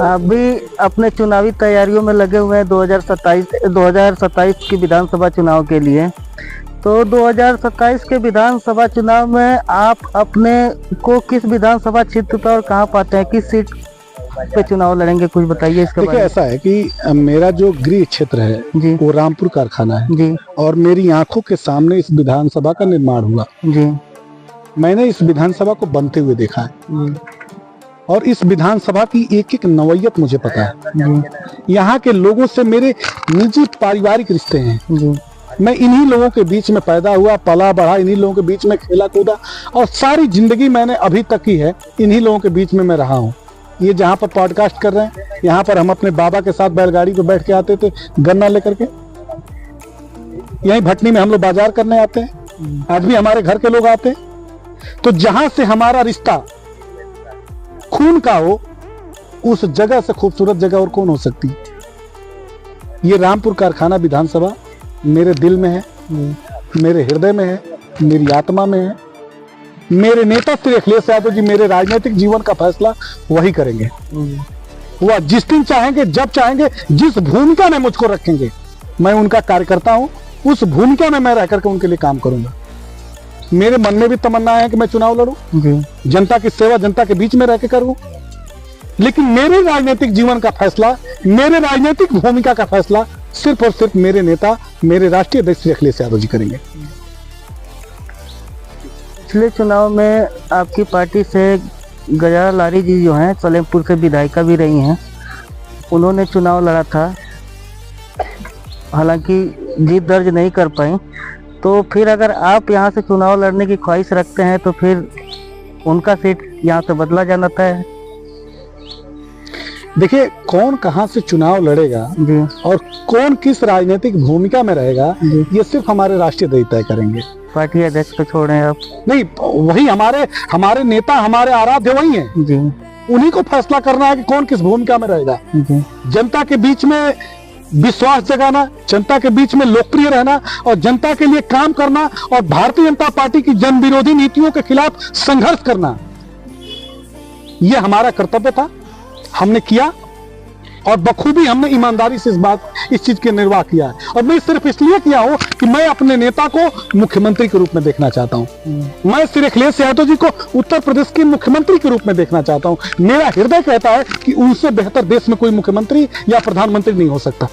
अभी अपने चुनावी तैयारियों में लगे हुए हैं 2027 की विधानसभा चुनाव के लिए। तो 2027 के विधानसभा चुनाव में आप अपने को किस विधानसभा क्षेत्र पर और कहां पाते हैं, किस सीट पे चुनाव लड़ेंगे, कुछ बताइए इसके बारे में। ऐसा है कि मेरा जो गृह क्षेत्र है जी, वो रामपुर कारखाना है जी, और मेरी आंखों के सामने इस विधानसभा का निर्माण हुआ जी। मैंने इस विधानसभा को बनते हुए देखा है, और इस विधानसभा की एक एक नवैयत मुझे पता है। यहाँ के लोगों से मेरे निजी पारिवारिक रिश्ते हैं। मैं इन्हीं लोगों के बीच में पैदा हुआ, पला बढ़ा, इन्हीं लोगों के बीच में खेला कूदा, और सारी जिंदगी मैंने अभी तक की है इन्हीं लोगों के बीच में मैं रहा हूँ। ये जहाँ पर पॉडकास्ट कर रहे हैं, यहाँ पर हम अपने बाबा के साथ बैलगाड़ी पे बैठ के आते थे गन्ना लेकर के। यहीं भटनी में हम लोग बाजार करने आते हैं, आज भी हमारे घर के लोग आते हैं। तो जहां से हमारा रिश्ता खून का हो, उस जगह से खूबसूरत जगह और कौन हो सकती है। ये रामपुर कारखाना विधानसभा मेरे दिल में है, मेरे हृदय में है, मेरी आत्मा में है। मेरे नेता श्री अखिलेश यादव जी मेरे राजनीतिक जीवन का फैसला वही करेंगे। वह जिस दिन चाहेंगे, जब चाहेंगे, जिस भूमिका में मुझको रखेंगे, मैं उनका कार्यकर्ता हूं। उस भूमिका में मैं रह करके उनके लिए काम करूंगा। मेरे मन में भी तमन्ना है कि मैं चुनाव लड़ूं, जनता की सेवा जनता के बीच में रह के करूं। लेकिन मेरे राजनीतिक जीवन का फैसला, मेरे राजनीतिक भूमिका का फैसला सिर्फ और सिर्फ मेरे नेता, मेरे राष्ट्रीय अध्यक्ष श्री अखिलेश यादव जी करेंगे। पिछले चुनाव में आपकी पार्टी से गजाला लारी जी जो हैं, सलेमपुर से विधायिका भी रही हैं, उन्होंने चुनाव लड़ा था, हालांकि जीत दर्ज नहीं कर पाई। तो फिर अगर आप यहाँ से चुनाव लड़ने की ख्वाहिश रखते हैं तो फिर उनका सीट यहाँ से बदला जाना है। देखिए, कौन कहां से चुनाव लड़ेगा जी, और कौन किस राजनीतिक भूमिका में रहेगा, ये सिर्फ हमारे राष्ट्रीय अध्यक्ष तय करेंगे। पार्टी अध्यक्ष तो छोड़े आप, नहीं, वही हमारे नेता, हमारे आराध्य वही हैं जी। उन्हीं को फैसला करना है कि कौन किस भूमिका में रहेगा जी। जनता के बीच में विश्वास जगाना, जनता के बीच में लोकप्रिय रहना और जनता के लिए काम करना और भारतीय जनता पार्टी की जन विरोधी नीतियों के खिलाफ संघर्ष करना, यह हमारा कर्तव्य था। हमने किया और बखूबी हमने ईमानदारी से इस चीज के निर्वाह किया है। और मैं सिर्फ इसलिए किया हूं कि मैं अपने नेता को मुख्यमंत्री के रूप में देखना चाहता हूं। मैं श्री अखिलेश यादव जी को उत्तर प्रदेश के मुख्यमंत्री के रूप में देखना चाहता हूं। मेरा हृदय कहता है कि उनसे बेहतर देश में कोई मुख्यमंत्री या प्रधानमंत्री नहीं हो सकता।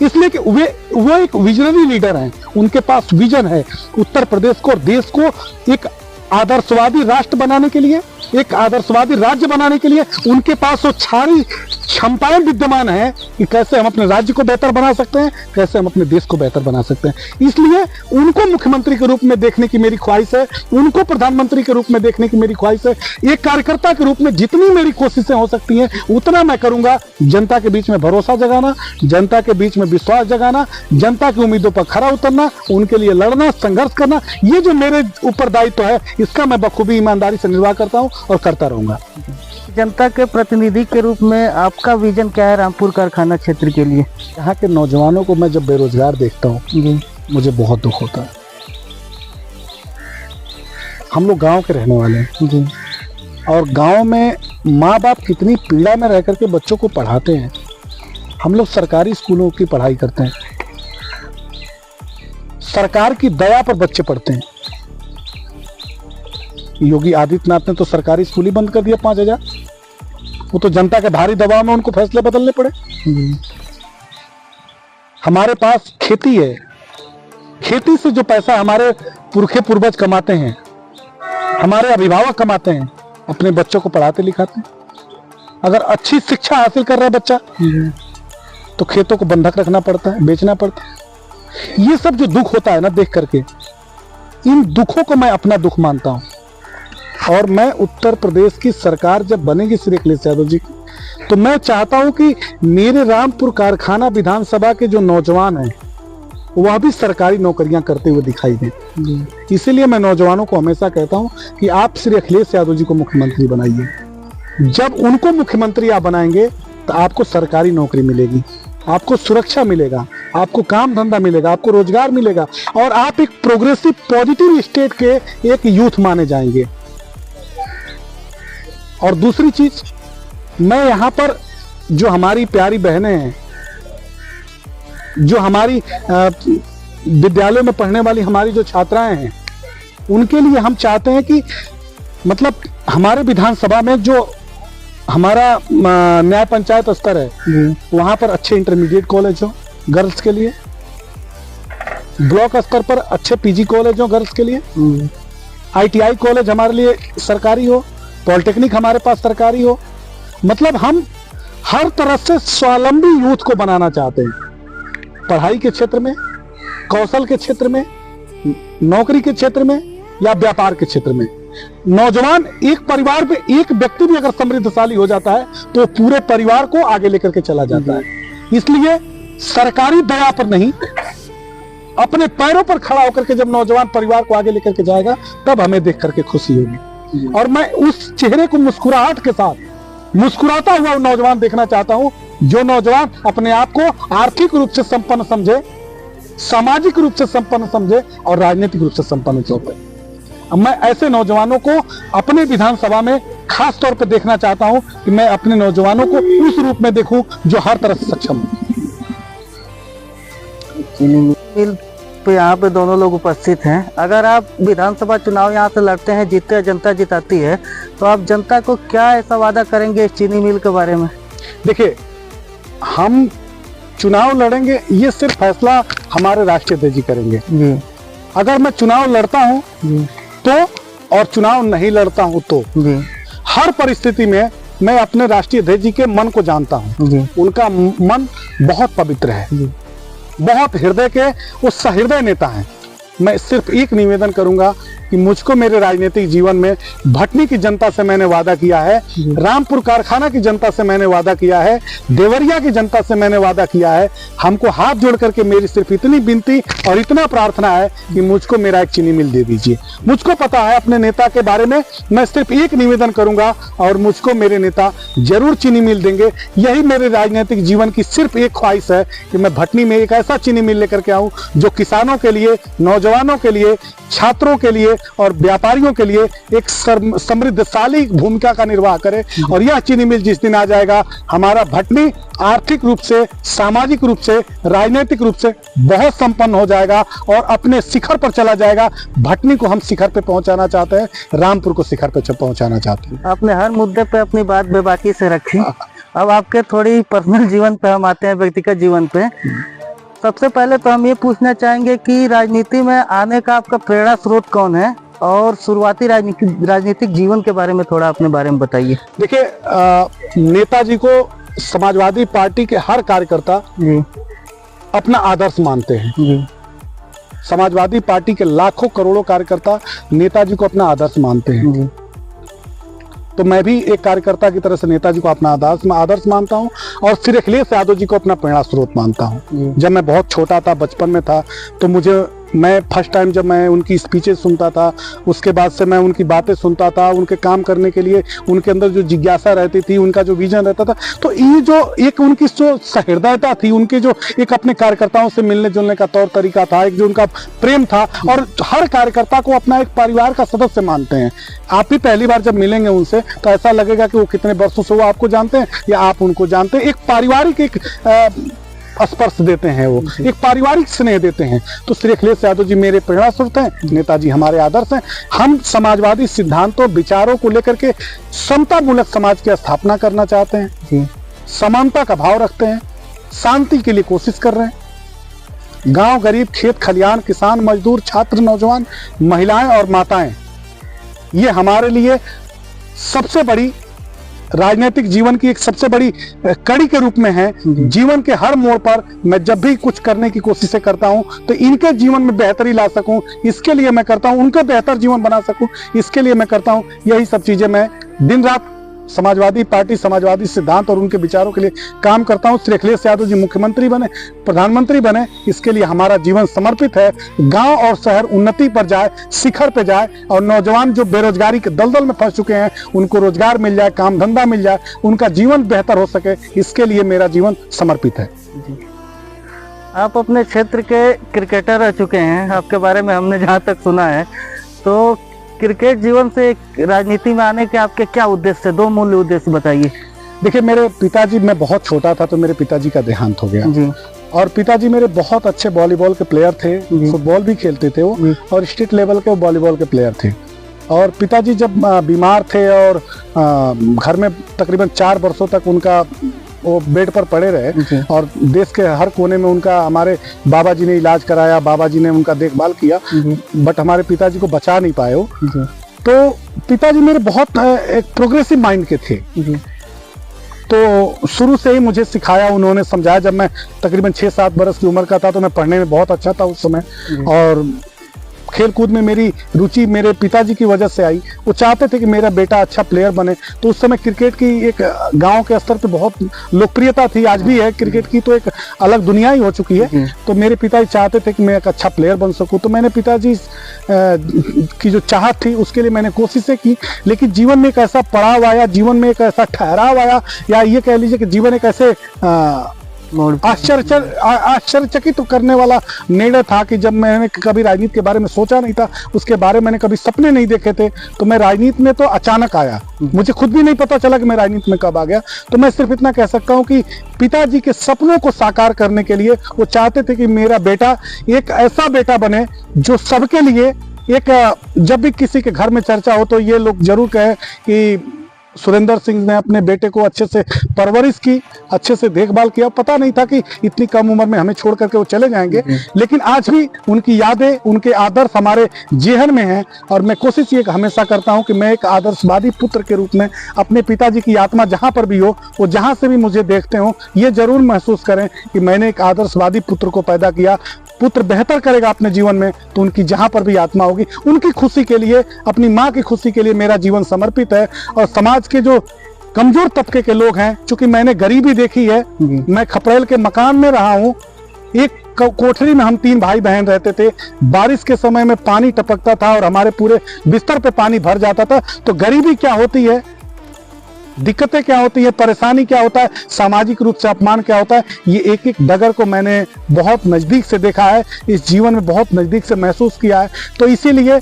इसलिए कि वो एक विजनरी लीडर हैं, उनके पास विजन है उत्तर प्रदेश को और देश को एक आदर्शवादी राष्ट्र बनाने के लिए, एक आदर्शवादी राज्य बनाने के लिए उनके पास वो सारी क्षमताएं विद्यमान है कि कैसे हम अपने राज्य को बेहतर बना सकते हैं, कैसे हम अपने देश को बेहतर बना सकते हैं। इसलिए उनको मुख्यमंत्री के रूप में देखने की मेरी ख्वाहिश है, उनको प्रधानमंत्री के रूप में देखने की मेरी ख्वाहिश है। एक कार्यकर्ता के रूप में जितनी मेरी कोशिशें हो सकती हैं उतना मैं करूंगा। जनता के बीच में भरोसा जगाना, जनता के बीच में विश्वास जगाना, जनता की उम्मीदों पर खरा उतरना, उनके लिए लड़ना, संघर्ष करना, ये जो मेरे ऊपर दायित्व है इसका मैं बखूबी ईमानदारी से निर्वाह करता हूँ और करता रहूंगा। जनता के प्रतिनिधि के रूप में आपका विजन क्या है रामपुर कारखाना क्षेत्र के लिए? यहाँ के नौजवानों को मैं जब बेरोजगार देखता हूँ जी, मुझे बहुत दुख होता है। हम लोग गांव के रहने वाले हैं जी, और गांव में माँ बाप कितनी पीड़ा में रह करके बच्चों को पढ़ाते हैं। हम लोग सरकारी स्कूलों की पढ़ाई करते हैं, सरकार की दया पर बच्चे पढ़ते हैं। योगी आदित्यनाथ ने तो सरकारी स्कूल ही बंद कर दिया 5000। वो तो जनता के भारी दबाव में उनको फैसले बदलने पड़े। हमारे पास खेती है, खेती से जो पैसा हमारे पुरखे पूर्वज कमाते हैं, हमारे अभिभावक कमाते हैं, अपने बच्चों को पढ़ाते लिखाते हैं। अगर अच्छी शिक्षा हासिल कर रहा है बच्चा तो खेतों को बंधक रखना पड़ता है, बेचना पड़ता है। ये सब जो दुख होता है ना देख करके, इन दुखों को मैं अपना दुख मानता हूं। और मैं उत्तर प्रदेश की सरकार जब बनेगी श्री अखिलेश यादव जी की, तो मैं चाहता हूं कि मेरे रामपुर कारखाना विधानसभा के जो नौजवान हैं वह भी सरकारी नौकरियां करते हुए दिखाई दें। इसीलिए मैं नौजवानों को हमेशा कहता हूं कि आप श्री अखिलेश यादव जी को मुख्यमंत्री बनाइए। जब उनको मुख्यमंत्री आप बनाएंगे तो आपको सरकारी नौकरी मिलेगी, आपको सुरक्षा मिलेगा, आपको काम धंधा मिलेगा, आपको रोजगार मिलेगा और आप एक प्रोग्रेसिव पॉजिटिव स्टेट के एक यूथ माने जाएंगे। और दूसरी चीज, मैं यहाँ पर जो हमारी प्यारी बहनें हैं, जो हमारी विद्यालयों में पढ़ने वाली हमारी जो छात्राएं हैं, उनके लिए हम चाहते हैं कि मतलब हमारे विधानसभा में जो हमारा न्याय पंचायत स्तर है वहां पर अच्छे इंटरमीडिएट कॉलेज हो गर्ल्स के लिए, ब्लॉक स्तर पर अच्छे पीजी कॉलेज हो गर्ल्स के लिए, ITI कॉलेज हमारे लिए सरकारी हो, पॉलिटेक्निक हमारे पास सरकारी हो। मतलब हम हर तरह से स्वावलंबी यूथ को बनाना चाहते हैं, पढ़ाई के क्षेत्र में, कौशल के क्षेत्र में, नौकरी के क्षेत्र में या व्यापार के क्षेत्र में। नौजवान, एक परिवार में एक व्यक्ति भी अगर समृद्धशाली हो जाता है तो पूरे परिवार को आगे लेकर के चला जाता है। इसलिए सरकारी दया पर नहीं, अपने पैरों पर खड़ा होकर के जब नौजवान परिवार को आगे लेकर के जाएगा तब हमें देख करके खुशी होगी। और मैं उस चेहरे को मुस्कुराहट के साथ मुस्कुराता हुआ नौजवान देखना चाहता हूं, जो नौजवान अपने आप को आर्थिक रूप से संपन्न समझे, सामाजिक रूप से संपन्न समझे और राजनीतिक रूप से संपन्न समझे। मैं ऐसे नौजवानों को अपने विधानसभा में खास तौर पर देखना चाहता हूं कि मैं अपने नौजवानों को उस रूप में देखूं जो हर तरह से सक्षम हो। तो यहाँ पे दोनों लोग उपस्थित हैं। अगर आप विधानसभा चुनाव यहाँ से लड़ते हैं, जीतते, जनता जिताती है, तो आप जनता को क्या ऐसा वादा करेंगे इस चीनी मिल के बारे में? देखिए, हम चुनाव लड़ेंगे ये सिर्फ फैसला हमारे राष्ट्रीय अध्यक्ष जी करेंगे जी। अगर मैं चुनाव लड़ता हूँ तो और चुनाव नहीं लड़ता हूँ तो जी, हर परिस्थिति में मैं अपने राष्ट्रीय अध्यक्ष जी के मन को जानता हूँ। उनका मन बहुत पवित्र है जी, बहुत हृदय के, वो सहृदय नेता हैं। मैं सिर्फ एक निवेदन करूंगा कि मुझको मेरे राजनीतिक जीवन में भटनी की जनता से मैंने वादा किया है, रामपुर कारखाना की जनता से मैंने वादा किया है, देवरिया की जनता से मैंने वादा किया है। हमको हाथ जोड़ करके मेरी सिर्फ इतनी विनती और इतना प्रार्थना है कि मुझको मेरा एक चीनी मिल दे दीजिए। मुझको पता है अपने नेता के बारे में, मैं सिर्फ एक निवेदन करूंगा और मुझको मेरे नेता जरूर चीनी मिल देंगे। यही मेरे राजनीतिक जीवन की सिर्फ एक ख्वाहिश है कि मैं भटनी में एक ऐसा चीनी मिल लेकर के आऊं जो किसानों के लिए, नौजवानों के लिए, छात्रों के लिए और व्यापारियों के लिए एक समृद्धशाली भूमिका का निर्वाह करे। और यह चीनी मिल जिस दिन आ जाएगा, हमारा भटनी आर्थिक रूप से, सामाजिक रूप से, राजनीतिक रूप से बहुत संपन्न हो जाएगा और अपने शिखर पर चला जाएगा। भटनी को हम शिखर पे पहुंचाना चाहते हैं, रामपुर को शिखर पे पहुंचाना चाहते हैं। आपने हर मुद्दे पे अपनी बात बेबाकी से रखी। अब आपके थोड़ी पर्सनल जीवन पे हम आते हैं, व्यक्तिगत जीवन पे। सबसे पहले तो हम ये पूछना चाहेंगे कि राजनीति में आने का आपका प्रेरणा स्रोत कौन है और शुरुआती राजनीतिक जीवन के बारे में थोड़ा अपने बारे में बताइए। देखिए, नेताजी को समाजवादी पार्टी के हर कार्यकर्ता जी अपना आदर्श मानते हैं। जी समाजवादी पार्टी के लाखों करोड़ों कार्यकर्ता नेताजी को अपना आदर्श मानते हैं। जी तो मैं भी एक कार्यकर्ता की तरह से नेताजी को अपना आदर्श मानता हूं और श्री अखिलेश यादव जी को अपना प्रेरणा स्रोत मानता हूं। जब मैं बहुत छोटा था, बचपन में था, तो मैं फर्स्ट टाइम जब मैं उनकी स्पीचेस सुनता था, उसके बाद से मैं उनकी बातें सुनता था, उनके काम करने के लिए उनके अंदर जो जिज्ञासा रहती थी, उनका जो विजन रहता था, तो ये जो एक उनकी जो सहृदयता थी, उनके जो एक अपने कार्यकर्ताओं से मिलने जुलने का तौर तरीका था, एक जो उनका प्रेम था, और हर कार्यकर्ता को अपना एक परिवार का सदस्य मानते हैं। आप ही पहली बार जब मिलेंगे उनसे तो ऐसा लगेगा कि वो कितने वर्षों से वो आपको जानते हैं या आप उनको जानते हैं। एक पारिवारिक एक स्पर्श देते हैं, वो एक पारिवारिक स्नेह देते हैं। तो श्री अखिलेश यादव जी मेरे प्रेरणा स्रोत हैं, नेताजी हमारे आदर्श हैं। हम समाजवादी सिद्धांतों विचारों को लेकर के समता मूलक समाज की स्थापना करना चाहते हैं जी समानता का भाव रखते हैं, शांति के लिए कोशिश कर रहे हैं। गांव गरीब, खेत खलियान, किसान, मजदूर, छात्र, नौजवान, महिलाएं और माताएं, ये हमारे लिए सबसे बड़ी राजनीतिक जीवन की एक सबसे बड़ी कड़ी के रूप में है। जीवन के हर मोड़ पर मैं जब भी कुछ करने की कोशिशें करता हूं तो इनके जीवन में बेहतरी ला सकूं, इसके लिए मैं करता हूं, उनका बेहतर जीवन बना सकूं, इसके लिए मैं करता हूं। यही सब चीजें मैं दिन रात समाजवादी पार्टी, समाजवादी सिद्धांत और उनके विचारों के लिए काम करता हूं। श्री अखिलेश यादव जी मुख्यमंत्री बने, प्रधानमंत्री बने, इसके लिए हमारा जीवन समर्पित है। गांव और शहर उन्नति पर जाए, शिखर पर जाए, और नौजवान जो बेरोजगारी के दलदल में फंस चुके हैं उनको रोजगार मिल जाए, काम धंधा मिल जाए, उनका जीवन बेहतर हो सके, इसके लिए मेरा जीवन समर्पित है। आप अपने क्षेत्र के क्रिकेटर रह चुके हैं, आपके बारे में हमने जहाँ तक सुना है। तो क्रिकेट जीवन से राजनीति में आने के आपके क्या उद्देश्य, दो मूल उद्देश्य बताइए। देखिए, मेरे पिताजी, मैं बहुत छोटा था तो मेरे पिताजी का देहांत हो गया जी। और पिताजी मेरे बहुत अच्छे वॉलीबॉल के प्लेयर थे, फुटबॉल भी खेलते थे वो, और स्टेट लेवल के वॉलीबॉल के प्लेयर थे। और पिताजी जब बीमार थे और घर में तकरीबन 4 वर्षों तक उनका वो बेड पर पड़े रहे और देश के हर कोने में उनका, हमारे बाबा जी ने इलाज कराया, बाबा जी ने उनका देखभाल किया, बट हमारे पिताजी को बचा नहीं पाए वो। तो पिताजी मेरे बहुत एक प्रोग्रेसिव माइंड के थे। तो शुरू से ही मुझे सिखाया, उन्होंने समझाया। जब मैं तकरीबन 6-7 बरस की उम्र का था तो मैं पढ़ने में बहुत अच्छा था उस समय, और खेल कूद में मेरी रुचि मेरे पिताजी की वजह से आई। वो चाहते थे कि मेरा बेटा अच्छा प्लेयर बने। तो उस समय क्रिकेट की एक गांव के स्तर पे बहुत लोकप्रियता थी, आज भी है। क्रिकेट की तो एक अलग दुनिया ही हो चुकी है। तो मेरे पिताजी चाहते थे कि मैं एक अच्छा प्लेयर बन सकूं। तो मैंने पिताजी की जो चाहत थी उसके लिए मैंने कोशिशें की, लेकिन जीवन में एक ऐसा पड़ाव आया, जीवन में एक ऐसा ठहराव आया, या ये कह लीजिए कि जीवन एक ऐसे आश्चर्यचकित करने वाला निर्णय था कि जब मैंने कभी राजनीति के बारे में सोचा नहीं था, उसके बारे में मैंने कभी सपने नहीं देखे थे, तो मैं राजनीति में तो अचानक आया। मुझे खुद भी नहीं पता चला कि मैं राजनीति में कब आ गया। तो मैं सिर्फ इतना कह सकता हूं कि पिताजी के सपनों को साकार करने के लिए वो चाहते थे कि मेरा बेटा एक ऐसा बेटा बने जो सबके लिए एक, जब भी किसी के घर में चर्चा हो तो ये लोग जरूर कहें कि सुरेंद्र सिंह ने अपने बेटे को अच्छे से परवरिश की, अच्छे से देखभाल किया। पता नहीं था कि इतनी कम उम्र में हमें छोड़ करके वो चले जाएंगे, लेकिन आज भी उनकी यादें, उनके आदर्श हमारे जेहन में हैं। और मैं कोशिश ये हमेशा करता हूं कि मैं एक आदर्शवादी पुत्र के रूप में अपने पिताजी की आत्मा जहां पर भी हो, वो जहां से भी मुझे देखते हो, ये जरूर महसूस करें कि मैंने एक आदर्शवादी पुत्र को पैदा किया। पुत्र बेहतर करेगा अपने जीवन में तो उनकी जहां पर भी आत्मा होगी, उनकी खुशी के लिए, अपनी माँ की खुशी के लिए मेरा जीवन समर्पित है। और समाज के जो कमजोर तबके के लोग हैं, चूंकि मैंने गरीबी देखी है, मैं खपरेल के मकान में रहा हूँ। एक कोठरी में हम 3 भाई बहन रहते थे। बारिश के समय में पानी टपकता था और हमारे पूरे बिस्तर पे पानी भर जाता था। तो गरीबी क्या होती है, दिक्कतें क्या होती है, परेशानी क्या होता है, सामाजिक रूप से अपमान क्या होता है, ये एक एक डगर को मैंने बहुत नज़दीक से देखा है, इस जीवन में बहुत नज़दीक से महसूस किया है। तो इसीलिए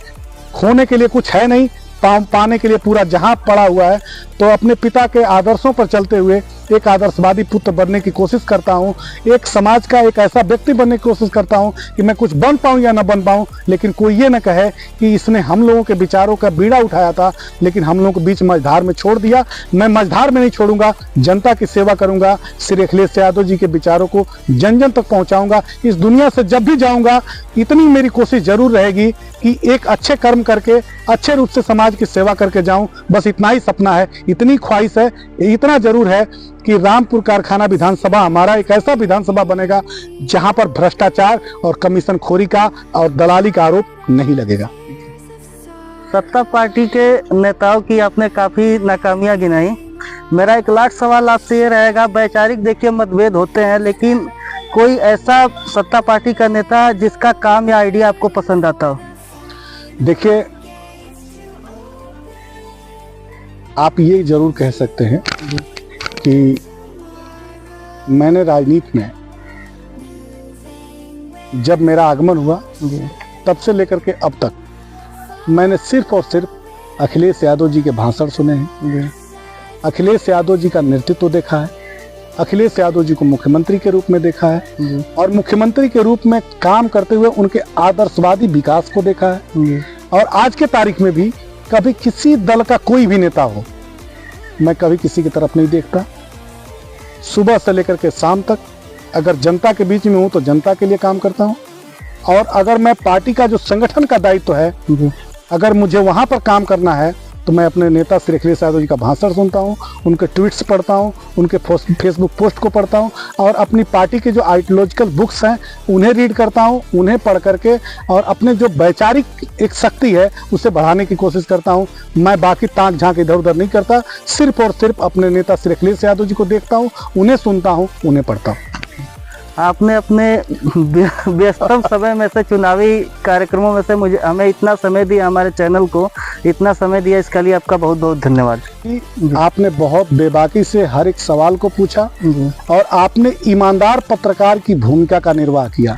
खोने के लिए कुछ है नहीं, पाने के लिए पूरा जहां पड़ा हुआ है, तो अपने पिता के आदर्शों पर चलते हुए एक आदर्शवादी पुत्र बनने की कोशिश करता हूं, एक समाज का एक ऐसा व्यक्ति बनने की कोशिश करता हूं कि मैं कुछ बन पाऊं या ना बन पाऊं, लेकिन कोई ये ना कहे कि इसने हम लोगों के विचारों का बीड़ा उठाया था लेकिन हम लोगों को बीच मझधार में छोड़ दिया। मैं मझधार में नहीं छोड़ूंगा, जनता की सेवा करूंगा, श्री अखिलेश यादव जी के विचारों को जन जन तक पहुंचाऊंगा। इस दुनिया से जब भी जाऊंगा इतनी मेरी कोशिश जरूर रहेगी कि एक अच्छे कर्म करके अच्छे रूप से समाज की सेवा करके जाऊं। बस इतना ही सपना है, इतनी ख्वाहिश है, इतना जरूर है कि रामपुर कारखाना विधानसभा हमारा एक ऐसा विधानसभा बनेगा जहां पर भ्रष्टाचार और कमीशन खोरी का और दलाली का आरोप नहीं लगेगा। सत्ता पार्टी के नेताओं की आपने काफी नाकामियां गिनाई। मेरा एक लास्ट सवाल आपसे ये रहेगा, वैचारिक देखिए मतभेद होते हैं, लेकिन कोई ऐसा सत्ता पार्टी का नेता जिसका काम या आइडिया आपको पसंद आता हो? देखिए, आप ये जरूर कह सकते हैं कि मैंने राजनीति में जब मेरा आगमन हुआ तब से लेकर के अब तक मैंने सिर्फ और सिर्फ अखिलेश यादव जी के भाषण सुने हैं, अखिलेश यादव जी का नेतृत्व देखा है, अखिलेश यादव जी को मुख्यमंत्री के रूप में देखा है और मुख्यमंत्री के रूप में काम करते हुए उनके आदर्शवादी विकास को देखा है। और आज के तारीख में भी कभी किसी दल का कोई भी नेता हो, मैं कभी किसी की तरफ नहीं देखता। सुबह से लेकर के शाम तक अगर जनता के बीच में हूँ तो जनता के लिए काम करता हूँ, और अगर मैं पार्टी का जो संगठन का दायित्व है, अगर मुझे वहाँ पर काम करना है तो मैं अपने नेता श्री अखिलेश यादव जी का भाषण सुनता हूँ, उनके ट्वीट्स पढ़ता हूँ, उनके फेसबुक पोस्ट को पढ़ता हूँ और अपनी पार्टी के जो आइडियोलॉजिकल बुक्स हैं उन्हें रीड करता हूँ, उन्हें पढ़ करके और अपने जो वैचारिक एक शक्ति है उसे बढ़ाने की कोशिश करता हूँ। मैं बाकी ताक झांक इधर उधर नहीं करता, सिर्फ और सिर्फ अपने नेता श्री अखिलेश यादव जी को देखता हूँ, उन्हें सुनता हूँ, उन्हें पढ़ता हूँ। आपने अपने व्यस्तम समय में से, चुनावी कार्यक्रमों में से हमें इतना समय दिया, हमारे चैनल को इतना समय दिया, इसके लिए आपका बहुत बहुत धन्यवाद। आपने बहुत बेबाकी से हर एक सवाल को पूछा और आपने ईमानदार पत्रकार की भूमिका का निर्वाह किया,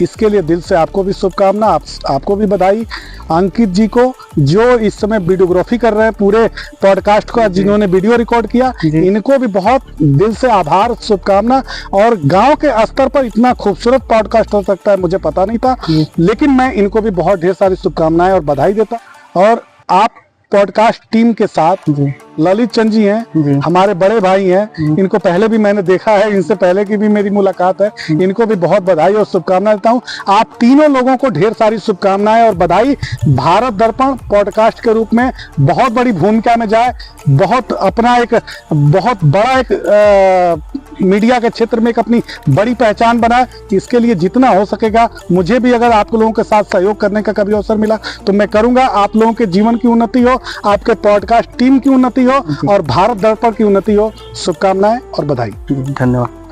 इसके लिए दिल से आपको भी शुभकामना, आपको भी बधाई। अंकित जी को जो इस समय वीडियोग्राफी कर रहे हैं पूरे पॉडकास्ट का, जिन्होंने वीडियो रिकॉर्ड किया, इनको भी बहुत दिल से आभार, शुभकामना। और गांव के स्तर पर इतना खूबसूरत पॉडकास्ट हो सकता है मुझे पता नहीं था, लेकिन मैं इनको भी बहुत ढेर सारी शुभकामनाएं और बधाई देता। और आप पॉडकास्ट टीम के साथ ललित चंद जी हैं, हमारे बड़े भाई हैं, इनको पहले भी मैंने देखा है, इनसे पहले की भी मेरी मुलाकात है, इनको भी बहुत बधाई और शुभकामनाएं देता हूं। आप तीनों लोगों को ढेर सारी शुभकामनाएं और बधाई। भारत दर्पण पॉडकास्ट के रूप में बहुत बड़ी भूमिका में जाए, बहुत अपना एक बहुत बड़ा एक मीडिया के क्षेत्र में एक अपनी बड़ी पहचान बनाए। इसके लिए जितना हो सकेगा, मुझे भी अगर आप लोगों के साथ सहयोग करने का कभी अवसर मिला तो मैं करूंगा। आप लोगों के जीवन की उन्नति हो, आपके पॉडकास्ट टीम की उन्नति हो और भारत दर्पण की उन्नति हो। शुभकामनाएं और बधाई। धन्यवाद।